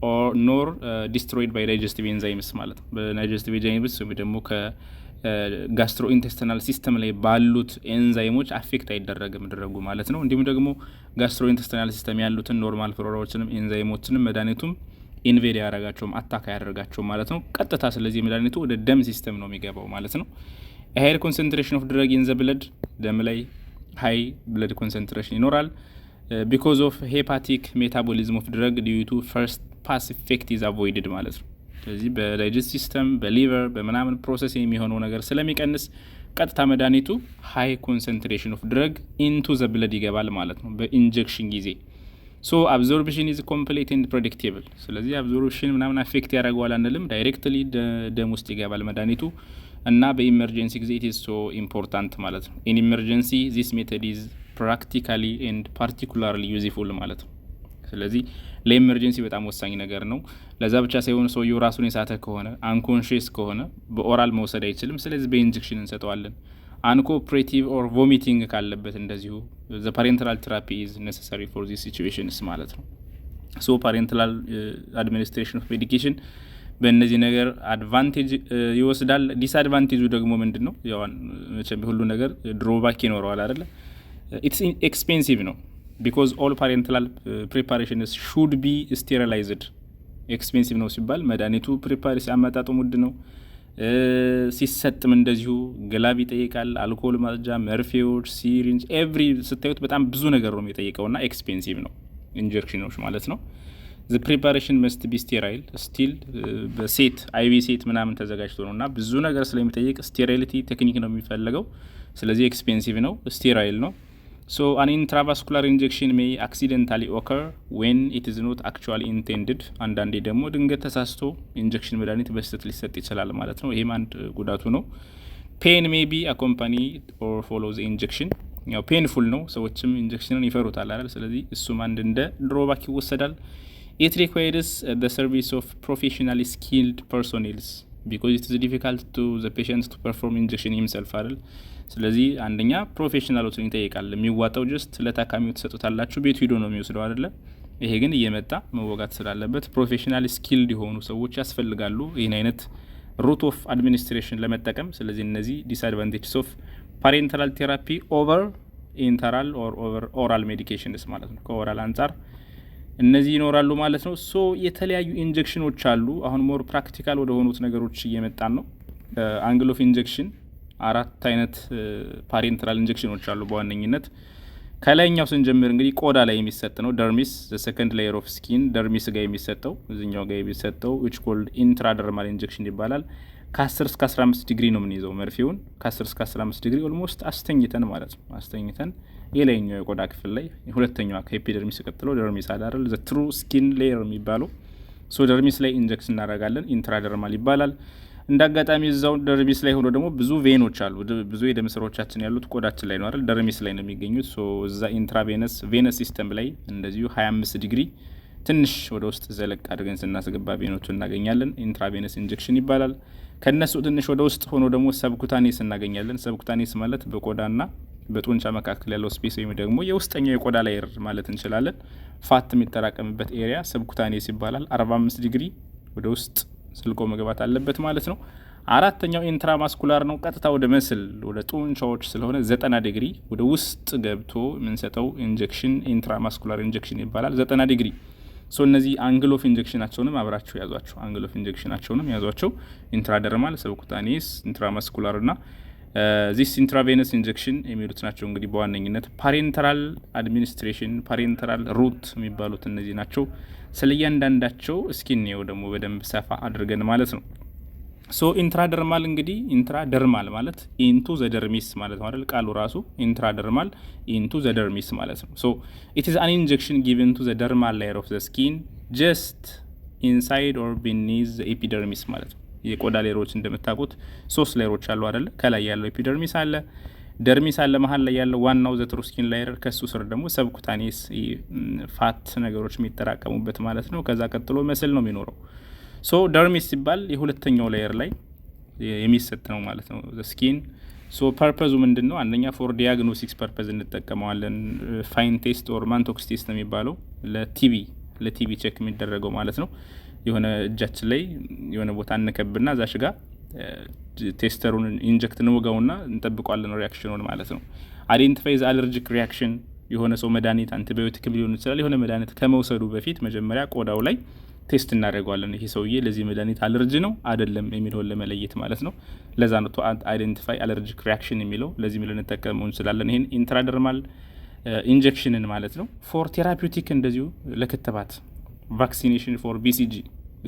or nor destroyed by digestive enzymes ማለት ነው። በdigestive enzymes ወይ ደግሞ ከጋስትሮኢንቴስቲናል ሲስተም ላይ ባሉት ኤንዛይሞች አፌክት አይደረግም ድረጉ ማለት ነው። እንዲሁም ደግሞ ጋስትሮኢንቴስቲናል ሲስተም ያሉትን ኖርማል ፍሎራዎችንም ኤንዛይሞችንም መድኃኒቱም ኢንቬድ ያደርጋቸውም አታክ ያደርጋቸውም ማለት ነው ቀጥታ። ስለዚህ መድኃኒቱ ወደ ደም ሲስተም ነው የሚገባው ማለት ነው። ሃይ ኮንሰንትሬሽን ኦፍ ድረግ ኢን ዘ ብለድ ደም ላይ ሃይ ብለድ ኮንሰንትሬሽን ይኖራል። ቢኮዝ ኦፍ ሄፓቲክ ሜታቦሊዝም ኦፍ ድረግ ዲዩ ቱ ፈርስት ፓስ ኢፌክት ኢዝ አቮይድድ ማለት ነው። ስለዚህ በዳይጀስት ሲስተም በሊቨር በምናምን ፕሮሰስ የሚሆነው ነገር ስለሚቀንስ ቀጥታ መድኃኒቱ ሃይ ኮንሰንትሬሽን ኦፍ ድረግ ኢንቱ ዘ ብለድ ይገባል ማለት ነው በኢንጀክሽን ጊዜ። ሶ አብዞርፕሽን ኢዝ ኮምፕሊት ኤንድ ፕሬዲክቴብል። ስለዚህ አብዞርፕሽን ምናምን አፌክት ያደርገዋል አንልም፣ ዳይሬክትሊ ደም ውስጥ ይገባል መድኃኒቱ እና በኢመርጀንሲ ጊዜ ኢት ኢዝ ሶ ኢምፖርታንት ማለት ነው። ኢን ኢመርጀንሲ ዚስ ሜተድ ኢዝ ፕራክቲካሊ ኤንድ ፓርቲኩላርሊ ዩዝፉል ማለት ነው። ስለዚህ ለኢመርጀንሲ በጣም ወሳኝ ነገር ነው። ለዛ ብቻ ሳይሆን ሰውየው ራሱን የሳተ ከሆነ አንኮንሽስ ከሆነ በኦራል መውሰድ አይችልም። ስለዚህ በኢንጀክሽን እንሰጠዋለን። አንኮኦፕሬቲቭ ኦር ቮሚቲንግ ካለበት እንደዚሁ ዘ ፓሬንታል ቴራፒ ኢዝ ኔሰሰሪ ፎር ዚስ ሲቹዌሽንስ ማለት ነው። ሶ ፓሬንታል አድሚኒስትሬሽን ኦፍ ሜዲኬሽን በእነዚህ ነገር አድቫንቴጅ ይወስዳል። ዲስአድቫንቴጁ ደግሞ ምንድን ነው? ያው መቼም ሁሉ ነገር ድሮባክ ይኖረዋል አይደለ? ኢትስ ኤክስፔንሲቭ ነው ቢኮዝ ኦል ፓሬንታል ፕሪፓሬሽንስ ሹድ ቢ ስቴሪላይዝድ። ኤክስፔንሲቭ ነው ሲባል መድኃኒቱ ፕሪፓሬ ሲያመጣጡ ውድ ነው። ሲሰጥም እንደዚሁ ግላብ ይጠይቃል፣ አልኮል ማጽጃ፣ መርፌዎች፣ ሲሪንጅ ኤቭሪ ስታዩት በጣም ብዙ ነገር ነው የሚጠይቀውና ኤክስፔንሲቭ ነው ኢንጀክሽኖች ማለት ነው። the preparation must be sterile still በሴት አይቪ ሴት ምናምን ተዘጋጅቶ ነውና ብዙ ነገር ስለሚጠይቅ ስቴሪሊቲ ቴክኒክ ነው የሚፈልገው። ስለዚህ ኤክስፔንሲቭ ነው፣ ስቴራይል ነው። so an intravascular injection may accidentally occur when it is not actually intended። አንዳንዴ ደግሞ ድንገት ተሳስቶ ኢንጀክሽን መድኃኒት በስህተት ሊሰጥ ይችላል ማለት ነው። ይሄም አንድ ጉዳቱ ነው። pain may be accompanied or follow the injection። ያው ፔንፉል ነው፣ ሰዎችም ኢንጀክሽንን ይፈሩታል አይደል? ስለዚህ እሱም አንድ እንደ ድሮባክ ይወሰዳል። It requires the service of professionally skilled personnel because it is difficult to the patient to perform injection himself አይደል? ስለዚህ አንደኛ ፕሮፌሽናሎችን ይጠይቃል። የሚዋጣው ጀስት ለታካሚው ተሰጥቷላችሁ ቤቱ ሄዶ ነው የሚወስደው አይደለ? ይሄ ግን እየመጣ መወጋት ስላለበት ፕሮፌሽናሊ ስኪልድ የሆኑ ሰዎች ያስፈልጋሉ ይህን አይነት ሩት ኦፍ አድሚኒስትሬሽን ለመጠቀም። ስለዚህ እነዚህ ዲስአድቫንቴጅስ ኦፍ ፓሬንታል ቴራፒ ኦቨር ኢንተራል ኦር ኦቨር ኦራል ሜዲኬሽንስ ማለት ነው። ከኦራል አንጻር እነዚህ ይኖራሉ ማለት ነው። ሶ የተለያዩ ኢንጀክሽኖች አሉ። አሁን ሞር ፕራክቲካል ወደ ሆኑት ነገሮች እየመጣን ነው። አንግል ኦፍ ኢንጀክሽን 4 አይነት ፓሬንታል ኢንጀክሽኖች አሉ በዋነኝነት። ከላይኛው ስንጀምር እንግዲህ ቆዳ ላይ የሚሰጥ ነው ደርሚስ፣ ዘ ሰከንድ ሌየር ኦፍ ስኪን ደርሚስ ጋር የሚሰጠው እዚህኛው ጋር የሚሰጠው which called intradermal injection ይባላል። ከ10 እስከ 15 ዲግሪ ነው የምንይዘው መርፌውን። ከ10 እስከ 15 ዲግሪ ኦልሞስት አስተኝተን ማለት ነው። አስተኝተን የላይኛው የቆዳ ክፍል ላይ ሁለተኛው ከኤፒደርሚስ ቀጥሎ ደርሚስ አይደል? ዘ ትሩ ስኪን ሌየር የሚባለው ሶ ደርሚስ ላይ ኢንጀክሽን እናደርጋለን። ኢንትራደርማል ይባላል። እንዳጋጣሚ እዛው ደርሚስ ላይ ሆኖ ደግሞ ብዙ ቬኖች አሉ። ብዙ የደም ስሮቻችን ያሉት ቆዳችን ላይ ነው አይደል? ደርሚስ ላይ ነው የሚገኙት። ሶ እዛ ኢንትራቬነስ ቬነስ ሲስተም ላይ እንደዚሁ 25 ዲግሪ ትንሽ ወደ ውስጥ ዘለቅ አድርገን ስናስገባ ቬኖቹን እናገኛለን። ኢንትራቬነስ ኢንጀክሽን ይባላል። ከነሱ ትንሽ ወደ ውስጥ ሆኖ ደግሞ ሰብኩታኔስ እናገኛለን። ሰብኩታኔስ ማለት በቆዳና በጡንቻ መካከል ያለው ስፔስ ወይም ደግሞ የውስጠኛው የቆዳ ላየር ማለት እንችላለን። ፋት የሚጠራቀምበት ኤሪያ ሰብኩታኔስ ይባላል። 45 ዲግሪ ወደ ውስጥ ስልቆ መግባት አለበት ማለት ነው። አራተኛው ኢንትራማስኩላር ነው። ቀጥታ ወደ መስል ወደ ጡንቻዎች ስለሆነ 90 ዲግሪ ወደ ውስጥ ገብቶ የምንሰጠው ኢንጀክሽን ኢንትራማስኩላር ኢንጀክሽን ይባላል። 90 ዲግሪ ሶ እነዚህ አንግል ኦፍ ኢንጀክሽናቸውንም አብራቸው ያዟቸው። አንግል ኦፍ ኢንጀክሽናቸውንም ያዟቸው። ኢንትራደርማል፣ ሰብኩታኔስ፣ ኢንትራማስኩላር እና ዚስ ኢንትራቬነስ ኢንጀክሽን የሚሉት ናቸው። እንግዲህ በዋነኝነት ፓሬንታል አድሚኒስትሬሽን ፓሬንታል ሩት የሚባሉት እነዚህ ናቸው። ስለ እያንዳንዳቸው እስኪ እንየው ደግሞ በደንብ ሰፋ አድርገን ማለት ነው። ሶ ኢንትራደርማል እንግዲህ ኢንትራደርማል ማለት ኢንቱ ዘደርሚስ ማለት ነው አይደል? ቃሉ ራሱ ኢንትራደርማል ኢንቱ ዘደርሚስ ማለት ነው። ሶ ኢት ኢዝ አን ኢንጀክሽን ጊቨን ቱ ዘ ደርማል ሌየር ኦፍ ዘ ስኪን ጀስት ኢንሳይድ ኦር ቢኒዝ ዘ ኤፒደርሚስ ማለት ነው። የቆዳ ሌየሮች እንደምታውቁት 3 ሌየሮች አሉ አይደል? ከላይ ያለው ኤፒደርሚስ አለ፣ ደርሚስ አለ፣ መሀል ላይ ያለው ዋናው ዘ ትሩ ስኪን ሌየር፣ ከሱ ስር ደግሞ ሰብኩታኔስ ፋት ነገሮች የሚጠራቀሙበት ማለት ነው። ከዛ ቀጥሎ መስል ነው የሚኖረው። ሶ ደርሚስ ሲባል የሁለተኛው ሌየር ላይ የሚሰጥ ነው ማለት ነው። ዘ ስኪን ሶ ፐርፐዙ ምንድነው? አንደኛ ፎር ዲያግኖሲክስ ፐርፐዝ እንጠቀመዋለን። ፋይን ቴስት ኦር ማንቶክስ ቴስት ነው የሚባለው ለቲቢ ቼክ የሚደረገው ማለት ነው። የሆነ እጃችን ላይ የሆነ ቦታ እንከብና እዛሽ ጋር ቴስተሩን ኢንጀክት እንወጋውና እንጠብቀዋለን ሪያክሽኑን ማለት ነው። አይዴንቲፋይዝ አለርጂክ ሪያክሽን የሆነ ሰው መድኃኒት አንቲባዮቲክ ሊሆን ይችላል የሆነ መድኃኒት ከመውሰዱ በፊት መጀመሪያ ቆዳው ላይ ቴስት እናደርገዋለን። ይሄ ሰውዬ ለዚህ መድኃኒት አለርጂ ነው አይደለም የሚለውን ለመለየት ማለት ነው። ለዛ ነው ቱ አይዴንቲፋይ አለርጂክ ሪያክሽን የሚለው ለዚህ ምን ልንጠቀመው እንችላለን። ይሄን ኢንትራደርማል ኢንጀክሽንን ማለት ነው። ፎር ቴራፒውቲክ እንደዚሁ ለክትባት ቫክሲኔሽን ፎር ቢሲጂ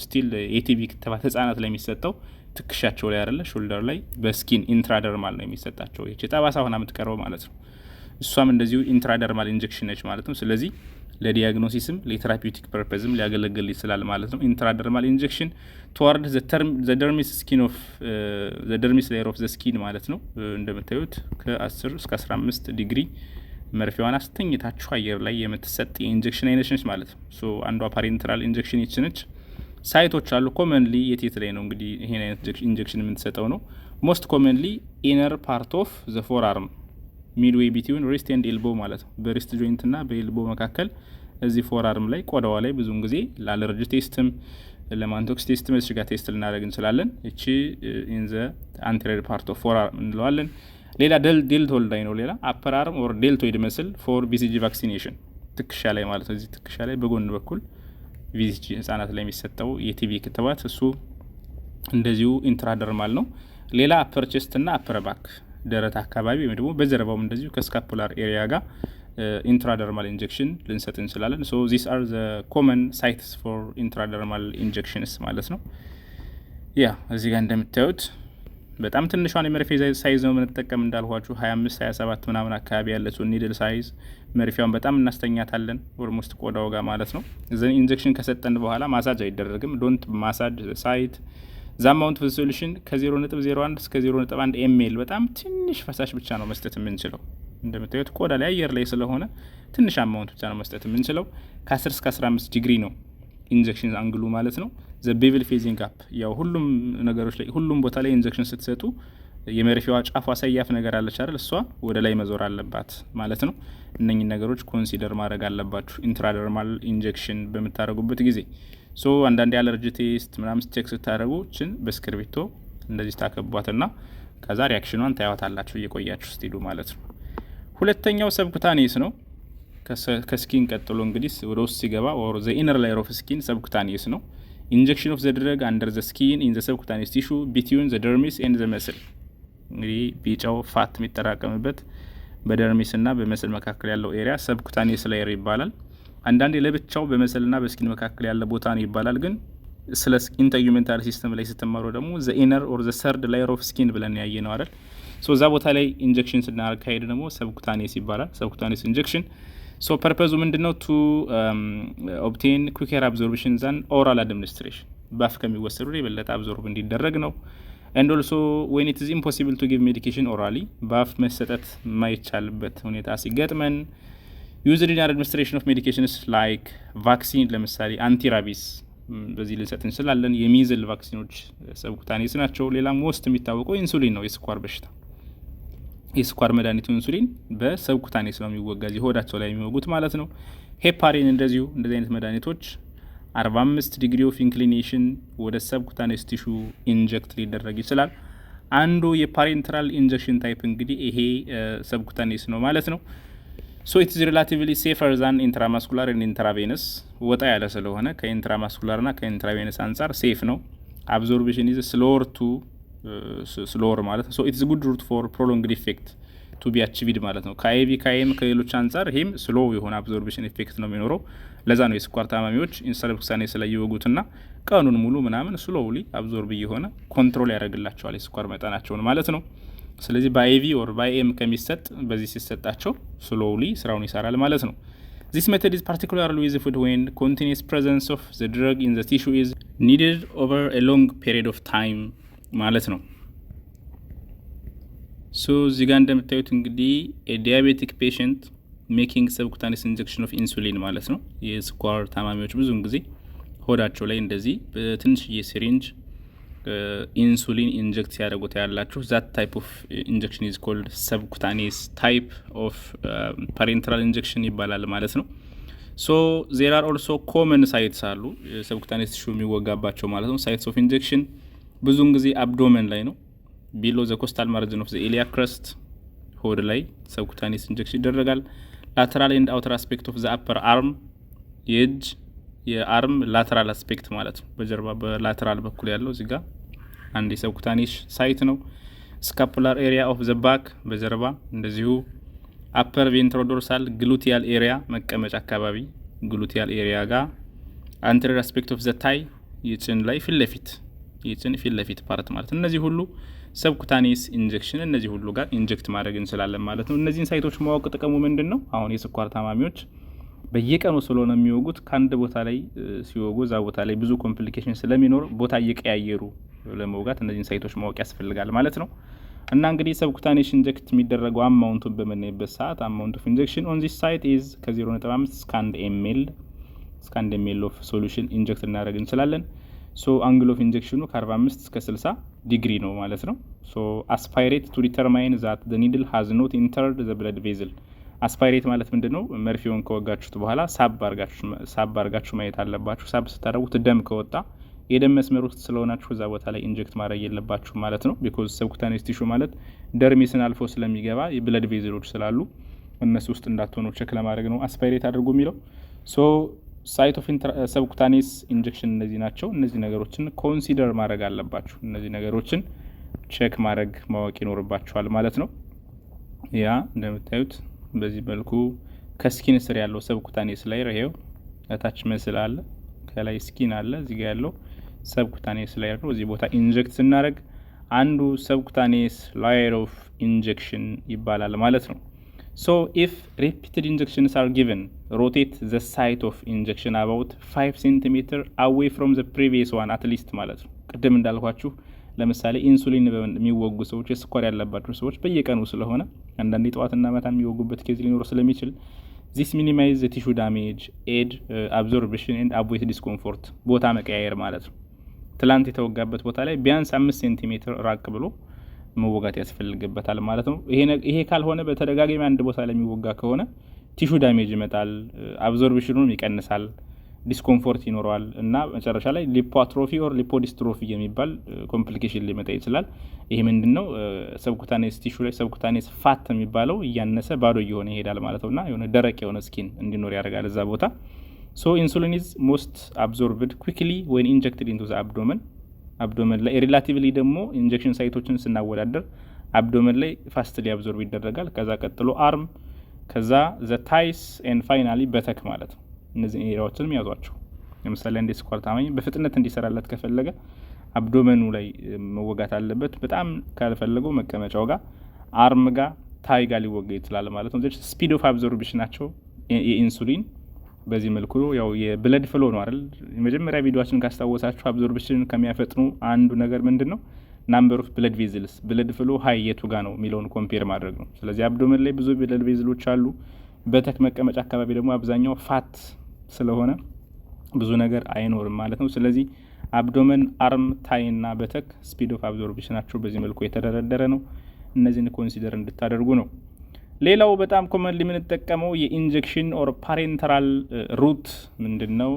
ስቲል ኤቲቪ ክትባት ህጻናት ላይ የሚሰጠው ትከሻቸው ላይ አይደለ ሾልደር ላይ በስኪን ኢንትራደርማል ነው የሚሰጣቸው። ይሄ ጠባሳ ሆና የምትቀርበው ማለት ነው። እሷም እንደዚሁ ኢንትራደርማል ኢንጀክሽን ነች ማለት ነው። ስለዚህ ለዲያግኖሲስም ለቴራፒውቲክ ፐርፐዝም ሊያገለግል ይችላል ማለት ነው። ኢንትራደርማል ኢንጀክሽን ቶዋርድ ዘ ደርሚስ ስኪን ኦፍ ዘ ደርሚስ ሌየር ኦፍ ዘ ስኪን ማለት ነው። እንደምታዩት ከ10 እስከ 15 ዲግሪ መርፌዋን አስተኝታችሁ አየር ላይ የምትሰጥ የኢንጀክሽን አይነት ነች ማለት ነው። ሶ አንዷ ፓሬንትራል ኢንጀክሽን ይችነች። ሳይቶች አሉ። ኮመንሊ የት ላይ ነው እንግዲህ ይሄን አይነት ኢንጀክሽን የምትሰጠው ነው። ሞስት ኮመንሊ ኢነር ፓርት ኦፍ ዘ ፎር አርም ሚድዌይ ቢትዊን ሪስት ኤንድ ኤልቦ ማለት ነው። በሪስት ጆይንት እና በኤልቦ መካከል እዚህ ፎር አርም ላይ ቆዳዋ ላይ ብዙውን ጊዜ ለአለርጂ ቴስትም ለማንቶክስ ቴስትም እዚህ ጋር ቴስት ልናደርግ እንችላለን። እቺ ኢን ዘ አንቴሪየር ፓርት ኦፍ ፎር አርም እንለዋለን። ሌላ ዴልቶይድ ላይ ነው። ሌላ አፐር አርም ኦር ዴልቶይድ መስል ፎር ቢሲጂ ቫክሲኔሽን ትከሻ ላይ ማለት ነው። እዚህ ትከሻ ላይ በጎን በኩል ቢሲጂ ህጻናት ላይ የሚሰጠው የቲቢ ክትባት እሱ እንደዚሁ ኢንትራደርማል ነው። ሌላ አፐር ቼስት እና አፐር ባክ ደረት አካባቢ ወይ ደግሞ በጀርባውም እንደዚሁ ከስካፑላር ኤሪያ ጋር ኢንትራደርማል ኢንጀክሽን ልንሰጥ እንችላለን። ሶ ዚስ አር ዘ ኮመን ሳይትስ ፎር ኢንትራደርማል ኢንጀክሽንስ ማለት ነው። ያ እዚህ ጋር እንደምታዩት በጣም ትንሿን የመርፌ ሳይዝ ነው የምንጠቀም እንዳልኋችሁ 25 27 ምናምን አካባቢ ያለችው ኒድል ሳይዝ መርፌውን በጣም እናስተኛታለን ኦልሞስት ቆዳው ጋር ማለት ነው። ዘን ኢንጀክሽን ከሰጠን በኋላ ማሳጅ አይደረግም። ዶንት ማሳጅ ሳይት ዛማውንት ሶሉሽን ከ0.01 እስከ 0.1 ኤምኤል በጣም ትንሽ ፈሳሽ ብቻ ነው መስጠት የምንችለው። እንደምታዩት ቆዳ ላይ አየር ላይ ስለሆነ ትንሽ አማውንት ብቻ ነው መስጠት የምንችለው። ከ10 እስከ 15 ዲግሪ ነው ኢንጀክሽን አንግሉ ማለት ነው። ዘ ቤብል ፌዚንግ አፕ ያው ሁሉም ነገሮች ላይ ሁሉም ቦታ ላይ ኢንጀክሽን ስትሰጡ የመርፌዋ ጫፏ ሰያፍ ነገር አለች አይደል? እሷ ወደ ላይ መዞር አለባት ማለት ነው። እነኚህ ነገሮች ኮንሲደር ማድረግ አለባችሁ ኢንትራደርማል ኢንጀክሽን በምታደርጉበት ጊዜ። ሶ አንዳንድ አለርጂ ቴስት ምናምን ቼክ ስታደርጉ ችን በስክሪፕቶ እንደዚህ ታከቧትና ከዛ ሪያክሽኗን ታያዋታላችሁ እየቆያችሁ ስትሄዱ ማለት ነው። ሁለተኛው ሰብኩታኒየስ ነው። ከስኪን ቀጥሎ እንግዲህ ወደ ውስጥ ሲገባ ኦር ዘ ኢነር ላየር ኦፍ ስኪን ሰብኩታኒየስ ነው። ኢንጀክሽን ኦፍ ዘ ድረግ አንደር ዘ ስኪን ኢን ዘ ሰብኩታኒየስ ቲሹ ቢትዊን ዘ ደርሚስ ኤንድ ዘ መስል። እንግዲህ ቢጫው ፋት የሚጠራቀምበት በደርሚስ እና በመስል መካከል ያለው ኤሪያ ሰብኩታኒየስ ላየር ይባላል። አንዳንዴ ለብቻው በመሰልና በስኪን መካከል ያለ ቦታ ነው ይባላል። ግን ስለ ኢንተግዩሜንታል ሲስተም ላይ ስትማሩ ደግሞ ዘ ኢነር ኦር ዘ ሰርድ ላየር ኦፍ ስኪን ብለን ያየ ነው አይደል? ሶ እዛ ቦታ ላይ ኢንጀክሽን ስናካሄድ ደግሞ ሰብኩታኒየስ ይባላል። ሰብኩታኒየስ ኢንጀክሽን ሶ ፐርፐዙ ምንድነው? ቱ ኦብቴን ኩዊከር አብዞርፕሽን ዛን ኦራል አድሚኒስትሬሽን ባፍ ከሚወሰዱ የበለጠ አብዞርብ እንዲደረግ ነው። ኤንድ ኦልሶ ዌን ኢት ኢዝ ኢምፖሲብል ቱ ጊቭ ሜዲኬሽን ኦራሊ ባፍ መሰጠት የማይቻልበት ሁኔታ ሲገጥመን ዩዝድ ኢን አድሚኒስትሬሽን ኦፍ ሜዲኬሽንስ ላይክ ቫክሲን ለምሳሌ አንቲራቢስ በዚህ ልንሰጥ እንችላለን። የሚዝል ቫክሲኖች ሰብኩታኒየስ ናቸው። ሌላም ውስጥ የሚታወቀው ኢንሱሊን ነው። የስኳር በሽታ የስኳር መድኃኒቱ ኢንሱሊን በሰብኩታኒየስ ነው የሚወጋዝ የሆዳቸው ላይ የሚወጉት ማለት ነው። ሄፓሪን እንደዚሁ እንደዚህ አይነት መድኃኒቶች 45 ዲግሪ ኦፍ ኢንክሊኔሽን ወደ ሰብኩታኒየስ ቲሹ ኢንጀክት ሊደረግ ይችላል። አንዱ የፓሬንትራል ኢንጀክሽን ታይፕ እንግዲህ ይሄ ሰብኩታኒየስ ነው ማለት ነው። ሶ ኢት ኢዝ ሪላቲቭሊ ሴፈር ዛን ኢንትራማስኩላር ኤንድ ኢንትራቬነስ ወጣ ያለ ስለሆነ ከኢንትራማስኩላር ና ከኢንትራቬነስ አንጻር ሴፍ ነው። አብዞርፕሽን ኢዝ ስሎወር ቱ ስሎወር ማለት ነው። ሶ ኢትስ ጉድ ሩት ፎር ፕሮሎንግድ ኢፌክት ቱ ቢ አቺቭድ ማለት ነው። ከአይቪ ከአይኤም ከሌሎች አንጻር ይሄም ስሎ የሆነ አብዞርፕሽን ኢፌክት ነው የሚኖረው። ለዛ ነው የስኳር ታማሚዎች ኢንሰብኩታኒየስ ላይ ይወጉትና ቀኑን ሙሉ ምናምን ስሎውሊ አብዞርብ እየሆነ ኮንትሮል ያደርግላቸዋል የስኳር መጠናቸውን ማለት ነው። ስለዚህ በአይቪ ኦር በአይኤም ከሚሰጥ በዚህ ሲሰጣቸው ስሎውሊ ስራውን ይሰራል ማለት ነው። This method is particularly useful when continuous presence of the drug in the tissue is needed over a long period of time ማለት ነው። ሶ እዚህ ጋር እንደምታዩት እንግዲህ ዲያቤቲክ ፔሽንት ሜኪንግ ሰብኩታኒየስ ኢንጀክሽን ኦፍ ኢንሱሊን ማለት ነው። የስኳር ታማሚዎች ብዙውን ጊዜ ሆዳቸው ላይ እንደዚህ በትንሽዬ ሲሪንጅ ኢንሱሊን ኢንጀክት ሲያደርጉት ያላችሁ that type of injection is called subcutaneous type of parenteral injection ይባላል ማለት ነው። so there are also common sites አሉ subcutaneous tissue የሚወጋባቸው ማለት ነው። sites of injection ብዙውን ጊዜ አብዶመን ላይ ነው below the costal margin of the iliac crest ሆድ ላይ subcutaneous injection ይደረጋል። lateral and outer aspect of the upper arm የእጅ የአርም ላተራል አስፔክት ማለት ነው። በጀርባ በላተራል በኩል ያለው እዚህ ጋር አንድ የሰብኩታኒስ ሳይት ነው። ስካፑላር ኤሪያ ኦፍ ዘ ባክ በጀርባ እንደዚሁ አፐር ቬንትሮዶርሳል ግሉቲያል ኤሪያ መቀመጫ አካባቢ ግሉቲያል ኤሪያ ጋር አንተሪየር አስፔክት ኦፍ ዘ ታይ የጭን ላይ ፊት ለፊት ፓርት ማለት ነው። እነዚህ ሁሉ ሰብኩታኒስ ኢንጀክሽን እነዚህ ሁሉ ጋር ኢንጀክት ማድረግ እንችላለን ማለት ነው። እነዚህን ሳይቶች ማወቅ ጥቅሙ ምንድነው? አሁን የስኳር ታማሚዎች በየቀኑ ስለሆነ የሚወጉት ከአንድ ቦታ ላይ ሲወጉ እዛ ቦታ ላይ ብዙ ኮምፕሊኬሽን ስለሚኖር ቦታ እየቀያየሩ ለመውጋት እነዚህን ሳይቶች ማወቅ ያስፈልጋል ማለት ነው። እና እንግዲህ ሰብኩታኔስ ኢንጀክት የሚደረገው አማውንቱን በመናይበት ሰዓት አማውንት ኦፍ ኢንጀክሽን ኦን ዚስ ሳይት ኢዝ ከ0.5 እስከ 1 ml ኦፍ ሶሉሽን ኢንጀክት እናደርግ እንችላለን። ሶ አንግል ኦፍ ኢንጀክሽኑ ከ45 እስከ 60 ዲግሪ ነው ማለት ነው። ሶ አስፓይሬት ቱ ዲተርማይን ዛት ዘ ኒድል ሃዝ ኖት ኢንተርድ ዘ ብለድ ቬዝል። አስፓይሬት ማለት ምንድነው? መርፌውን ከወጋችሁት በኋላ ሳብ አርጋችሁ ማየት አለባችሁ። ሳብ ስታደርጉት ደም ከወጣ የደም መስመር ውስጥ ስለሆናችሁ እዛ ቦታ ላይ ኢንጀክት ማድረግ የለባችሁ ማለት ነው። ቢኮዝ ሰብኩታኔስ ቲሹ ማለት ደርሚስን አልፎ ስለሚገባ የብለድ ቬዝሎች ስላሉ እነሱ ውስጥ እንዳትሆኑ ቼክ ለማድረግ ነው አስፓይሬት አድርጉ የሚለው። ሶ ሳይት ኦፍ ሰብኩታኔስ ኢንጀክሽን እነዚህ ናቸው። እነዚህ ነገሮችን ኮንሲደር ማድረግ አለባችሁ። እነዚህ ነገሮችን ቼክ ማድረግ ማወቅ ይኖርባችኋል ማለት ነው። ያ እንደምታዩት በዚህ መልኩ ከስኪን ስር ያለው ሰብኩታኔስ ላይ ይሄው አታች መስል አለ፣ ከላይ ስኪን አለ፣ እዚህ ጋር ያለው ሰብኩታኔስ ላይ ያለው እዚህ ቦታ ኢንጀክት ስናደርግ አንዱ ሰብኩታኔስ ላየር ኦፍ ኢንጀክሽን ይባላል ማለት ነው። ሶ ኢፍ ሪፒትድ ኢንጀክሽንስ አር ጊቨን ሮቴት ዘ ሳይት ኦፍ ኢንጀክሽን አባውት 5 ሴንቲሜትር አዌይ ፍሮም ዘ ፕሪቪየስ ዋን አትሊስት ማለት ነው። ቅድም እንዳልኳችሁ ለምሳሌ ኢንሱሊን የሚወጉ ሰዎች የስኳር ያለባቸው ሰዎች በየቀኑ ስለሆነ አንዳንዴ ጠዋትና ማታ የሚወጉበት ኬዝ ሊኖር ስለሚችል this minimize the tissue damage aid absorption and avoid discomfort ቦታ መቀያየር ማለት ነው። ትላንት የተወጋበት ቦታ ላይ ቢያንስ 5 ሴንቲሜትር ራቅ ብሎ መወጋት ያስፈልግበታል ማለት ነው። ይሄ ካልሆነ በተደጋጋሚ አንድ ቦታ ላይ የሚወጋ ከሆነ ቲሹ ዳሜጅ ይመጣል፣ አብዞርፕሽኑም ይቀንሳል፣ ዲስኮምፎርት ይኖረዋል እና መጨረሻ ላይ ሊፖአትሮፊ ኦር ሊፖዲስትሮፊ የሚባል ኮምፕሊኬሽን ሊመጣ ይችላል። ይሄ ምንድነው? ሰብኩታኔስ ቲሹ ላይ ሰብኩታኔስ ፋት የሚባለው እያነሰ ባዶ እየሆነ ይሄዳል ማለት ነውና የሆነ ደረቅ የሆነ ስኪን እንዲኖር ያደርጋል እዛ ቦታ። ሶ ኢንሱሊን ኢዝ ሞስት አብዞርብድ ኩዊክሊ ዌን ኢንጀክትድ ኢንቱ ዘ አብዶመን ላይ ሪላቲቭሊ ደግሞ ኢንጀክሽን ሳይቶችን ስናወዳደር አብዶመን ላይ ፋስትሊ አብዞርብ ይደረጋል። ከዛ ቀጥሎ አርም፣ ከዛ ዘ ታይስ ኤንድ ፋይናሊ በተክ ማለት ነው። እነዚህ ኤሪያዎችንም ያዟቸው። ለምሳሌ አንድ ስኳር ታማሚ በፍጥነት እንዲሰራለት ከፈለገ አብዶመኑ ላይ መወጋት አለበት። በጣም ካልፈለገው መቀመጫው ጋር፣ አርም ጋር፣ ታይ ጋር ሊወጋ ይችላል ማለት ነው። ስፒድ ኦፍ አብዞርፕሽን ናቸው የኢንሱሊን በዚህ መልኩ ያው የብለድ ፍሎ ነው አይደል? የመጀመሪያ ቪዲዮአችን ካስታወሳችሁ አብዞርፕሽን ከሚያፈጥኑ አንዱ ነገር ምንድነው? ናምበር ኦፍ ብለድ ቬዝልስ፣ ብለድ ፍሎ ሃይ የቱ ጋር ነው የሚለውን ኮምፔር ማድረግ ነው። ስለዚህ አብዶመን ላይ ብዙ ብለድ ቬዝሎች አሉ። በተክ መቀመጫ አካባቢ ደግሞ አብዛኛው ፋት ስለሆነ ብዙ ነገር አይኖርም ማለት ነው። ስለዚህ አብዶመን፣ አርም፣ ታይ እና በተክ ስፒድ ኦፍ አብዞርፕሽናቸው በዚህ መልኩ የተደረደረ ነው። እነዚህን ኮንሲደር እንድታደርጉ ነው። ሌላው በጣም ኮመንሊ የምንጠቀመው የኢንጀክሽን ኦር ፓሬንተራል ሩት ምንድነው?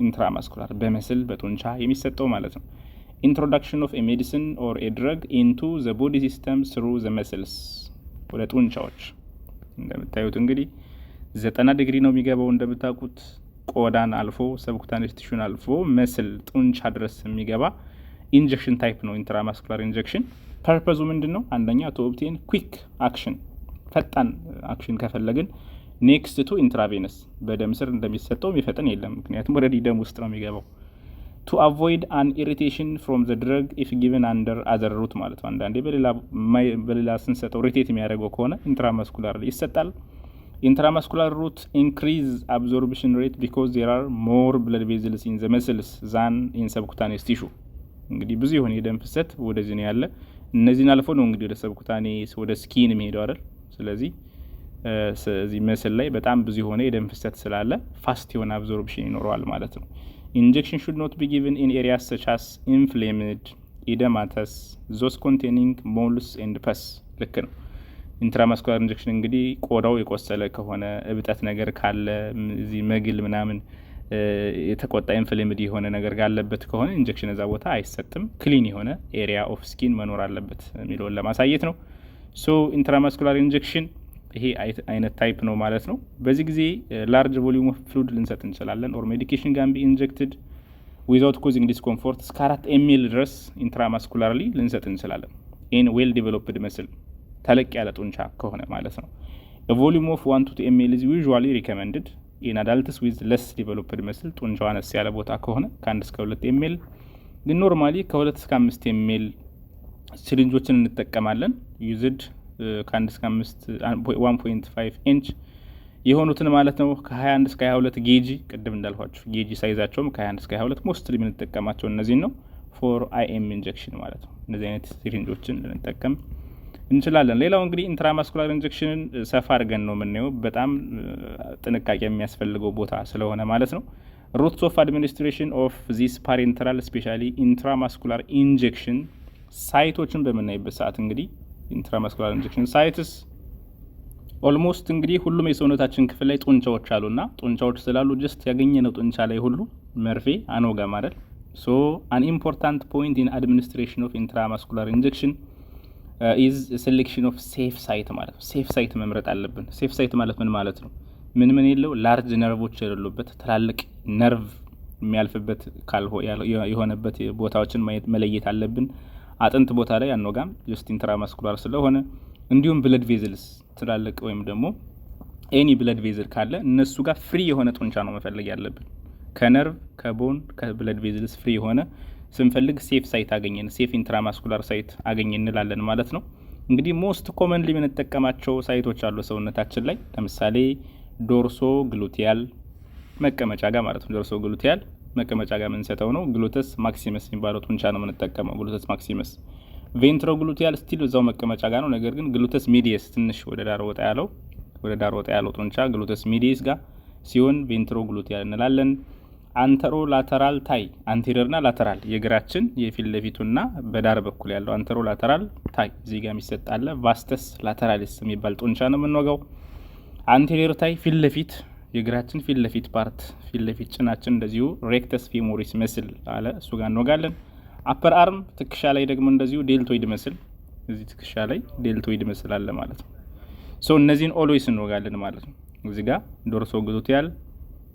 ኢንትራማስኩላር በመስል በጡንቻ የሚሰጠው ማለት ነው። ኢንትሮዳክሽን ኦፍ ኤ ሜዲሲን ኦር ኤ ድረግ ኢንቱ ዘ ቦዲ ሲስተም ስሩ ዘ መስልስ፣ ወደ ጡንቻዎች እንደምታዩት እንግዲህ 90 ዲግሪ ነው የሚገባው። እንደምታውቁት ቆዳን አልፎ ሰብኩታኔስ ቲሹን አልፎ መስል ጡንቻ ድረስ የሚገባ ኢንጀክሽን ታይፕ ነው ኢንትራማስኩላር ኢንጀክሽን። ፐርፐዙ ምንድነው? አንደኛ ቱ ኦብቴን ኩዊክ አክሽን፣ ፈጣን አክሽን ከፈለግን ኔክስት ቱ ኢንትራቬነስ፣ በደም ስር እንደሚሰጠው የሚፈጥን የለም፣ ምክንያቱም ኦልሬዲ ደም ውስጥ ነው የሚገባው። ቱ አቮይድ አን ኢሪቴሽን ፍሮም ዘ ድረግ ኢፍ ጊቨን አንደር አዘር ሩት ማለት ነው። አንዳንዴ በሌላ ስንሰጠው ሪቴት የሚያደርገው ከሆነ ኢንትራማስኩላር ይሰጣል። ኢንትራማስኩላር ሩት ኢንክሪዝ አብዞርፕሽን ሬት ቢኮዝ ዜር አር ሞር ብለድ ቬዝልስ ኢን ዘ መስልስ ዛን ኢን ሰብኩታኔስ ቲሹ። እንግዲህ ብዙ የሆነ የደም ፍሰት ወደዚህ ነው ያለ። እነዚህን አልፎ ነው እንግዲህ ወደ ሰብኩታኔስ ወደ ስኪን የሚሄደው አይደል? ስለዚህ እዚህ መስል ላይ በጣም ብዙ የሆነ የደም ፍሰት ስላለ ፋስት የሆነ አብዞርፕሽን ይኖረዋል ማለት ነው። Injection should not be given in areas such as inflamed, edematous, those containing moles and pus. ልክ ነው። ኢንትራማስኩላር ኢንጀክሽን እንግዲህ ቆዳው የቆሰለ ከሆነ እብጠት ነገር ካለ እዚህ መግል ምናምን የተቆጣ ኢንፍሌምድ የሆነ ነገር ጋለበት ከሆነ ኢንጀክሽን እዛ ቦታ አይሰጥም። ክሊን የሆነ ኤሪያ ኦፍ ስኪን መኖር አለበት የሚለውን ለማሳየት ነው። ሶ ኢንትራማስኩላር ኢንጀክሽን ይሄ አይነት ታይፕ ነው ማለት ነው። በዚህ ጊዜ ላርጅ ቮሊዩም ኦፍ ፍሉድ ልንሰጥ እንችላለን ኦር ሜዲኬሽን ጋን ቢ ኢንጀክትድ ዊዛውት ኮዚንግ ዲስኮምፎርት እስከ 4 ml ድረስ ኢንትራማስኩላርሊ ልንሰጥ እንችላለን። ኢን ዌል ዲቨሎፕድ መስል ተለቅ ያለ ጡንቻ ከሆነ ማለት ነው። a volume of 1 to 2 ml is usually recommended in adults with less developed muscle ጡንቻው አነስ ያለ ቦታ ከሆነ ከ1 እስከ 2 ml ግን ኖርማሊ ከ2 እስከ 5 ml ሲሪንጆችን እንጠቀማለን። ዩዝድ ከ1 እስከ 5 1.5 ኢንች የሆኑትን ማለት ነው። ከ21 እስከ 22 ጌጂ ቅድም እንዳልኳችሁ ጌጂ ሳይዛቸውም ከ21 እስከ 22 ሞስትሊ የምንጠቀማቸው እነዚህ ነው ፎር IM ኢንጀክሽን ማለት ነው። እነዚህ አይነት ሲሪንጆችን ልንጠቀም እንችላለን። ሌላው እንግዲህ ኢንትራማስኩላር ኢንጀክሽንን ሰፋ አድርገን ነው የምናየው በጣም ጥንቃቄ የሚያስፈልገው ቦታ ስለሆነ ማለት ነው። ሩትስ ኦፍ አድሚኒስትሬሽን ኦፍ ዚስ ፓሬንተራል ስፔሻሊ ኢንትራማስኩላር ኢንጀክሽን ሳይቶችን በምናይበት ሰዓት እንግዲህ ኢንትራማስኩላር ኢንጀክሽን ሳይትስ ኦልሞስት እንግዲህ ሁሉም የሰውነታችን ክፍል ላይ ጡንቻዎች አሉና ጡንቻዎች ስላሉ ጀስት ያገኘነው ጡንቻ ላይ ሁሉ መርፌ አንወጋ ማለት ሶ አን ኢምፖርታንት ፖይንት ኢን አድሚኒስትሬሽን ኦፍ ኢንትራማስኩላር ኢንጀክሽን ኢዝ ሴሌክሽን ኦፍ ሴፍ ሳይት ማለት ነው። ሴፍ ሳይት መምረጥ አለብን። ሴፍ ሳይት ማለት ምን ማለት ነው? ምን የለው ላርጅ ነርቮች የሌሉበት ትላልቅ ነርቭ የሚያልፍበት የሆነበት ቦታዎችን መለየት አለብን። አጥንት ቦታ ላይ አንወጋም ጀስት ኢንትራማስኩላር ስለሆነ። እንዲሁም ብለድ ቬዝልስ ትላልቅ ወይም ደግሞ ኤኒ ብለድ ቬዝል ካለ እነሱ ጋር ፍሪ የሆነ ጡንቻ ነው መፈለግ ያለብን። ከነርቭ ከቦን ከብለድ ቬዝልስ ፍሪ የሆነ ስንፈልግ ሴፍ ሳይት አገኘን ሴፍ ኢንትራማስኩላር ሳይት አገኘን እንላለን ማለት ነው። እንግዲህ ሞስት ኮመንሊ የምንጠቀማቸው ሳይቶች አሉ ሰውነታችን ላይ ለምሳሌ ዶርሶ ግሉቲያል መቀመጫ ጋር ማለት ነው። ዶርሶ ግሉቲያል መቀመጫ ጋር የምንሰጠው ነው። ግሉተስ ማክሲመስ የሚባለው ጡንቻ ነው የምንጠቀመው። ግሉተስ ማክሲመስ ቬንትሮ ግሉቲያል ስቲል እዛው መቀመጫ ጋር ነው። ነገር ግን ግሉተስ ሚዲየስ ትንሽ ወደ ዳር ወጣ ያለው ጡንቻ ግሉተስ ሚዲየስ ጋር ሲሆን ቬንትሮ ግሉቲያል እንላለን። አንተሮ ላተራል ታይ አንቴሪየርና ላተራል የግራችን የፊት ለፊቱና በዳር በኩል ያለው አንተሮ ላተራል ታይ እዚህ ጋር የሚሰጣለ ቫስተስ ላተራሊስ የሚባል ጡንቻ ነው የምንወጋው። አንቴሪየር ታይ ፊት ለፊት የግራችን ፊት ለፊት ፓርት ፊት ለፊት ጭናችን እንደዚሁ ሬክተስ ፌሞሪስ መስል አለ እሱ ጋር እንወጋለን። አፐር አርም ትከሻ ላይ ደግሞ እንደዚሁ ዴልቶይድ መስል እዚህ ትከሻ ላይ ዴልቶይድ መስል አለ ማለት ነው። ሶ እነዚህን ኦልዌይስ እንወጋለን ማለት ነው። እዚህ ጋር ዶርሶ ግሉቲያል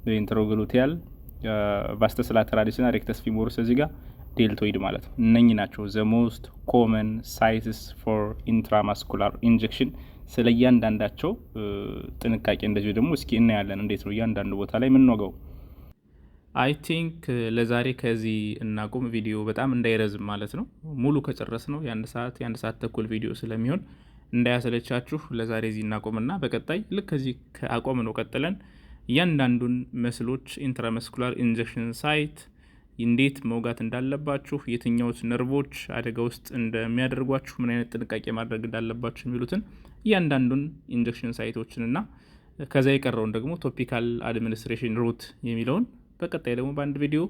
ቬንትሮ ግሉቲያል ቫስተስ ላተራሊስ እና ሬክተስ ፌሞሪስ እዚህ ጋር ዴልቶይድ ማለት ነው። እነኚህ ናቸው ዘ ሞስት ኮመን ሳይትስ ፎር ኢንትራማስኩላር ኢንጀክሽን። ስለ እያንዳንዳቸው ጥንቃቄ እንደዚሁ ደግሞ እስኪ እናያለን እንዴት ነው እያንዳንዱ ቦታ ላይ የምንወጋው። አይ ቲንክ ለዛሬ ከዚህ እናቁም። ቪዲዮ በጣም እንዳይረዝም ማለት ነው። ሙሉ ከጨረስ ነው የአንድ ሰዓት ተኩል ቪዲዮ ስለሚሆን እንዳያሰለቻችሁ ለዛሬ እዚህ እናቆምና በቀጣይ ልክ ከዚህ ከአቆም ነው ቀጥለን እያንዳንዱን መስሎች ኢንትራማስኩላር ኢንጀክሽን ሳይት እንዴት መውጋት እንዳለባችሁ፣ የትኛዎች ነርቮች አደጋ ውስጥ እንደሚያደርጓችሁ፣ ምን አይነት ጥንቃቄ ማድረግ እንዳለባችሁ የሚሉትን እያንዳንዱን ኢንጀክሽን ሳይቶችንና ከዛ የቀረውን ደግሞ ቶፒካል አድሚኒስትሬሽን ሩት የሚለውን በቀጣይ ደግሞ በአንድ ቪዲዮ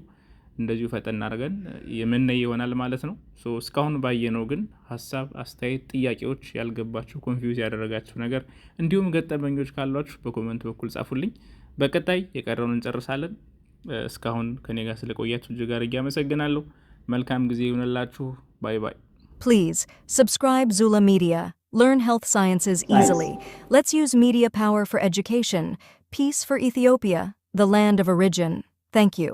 እንደዚሁ ፈጠን አድርገን የምናይ ይሆናል ማለት ነው። ሶ እስካሁን ባየነው ግን ሀሳብ፣ አስተያየት፣ ጥያቄዎች ያልገባችሁ ኮንፊውዝ ያደረጋችሁ ነገር እንዲሁም ገጠመኞች ካሏችሁ በኮሜንት በኩል ጻፉልኝ። በቀጣይ የቀረውን እንጨርሳለን። እስካሁን ከኔ ጋር ስለቆያችሁ እጅግ አድርጌ አመሰግናለሁ። መልካም ጊዜ ይሁንላችሁ። ባይ ባይ። Please subscribe Zula Media. Learn health sciences easily. Let's use media power for education. Peace for Ethiopia, the land of origin. Thank you.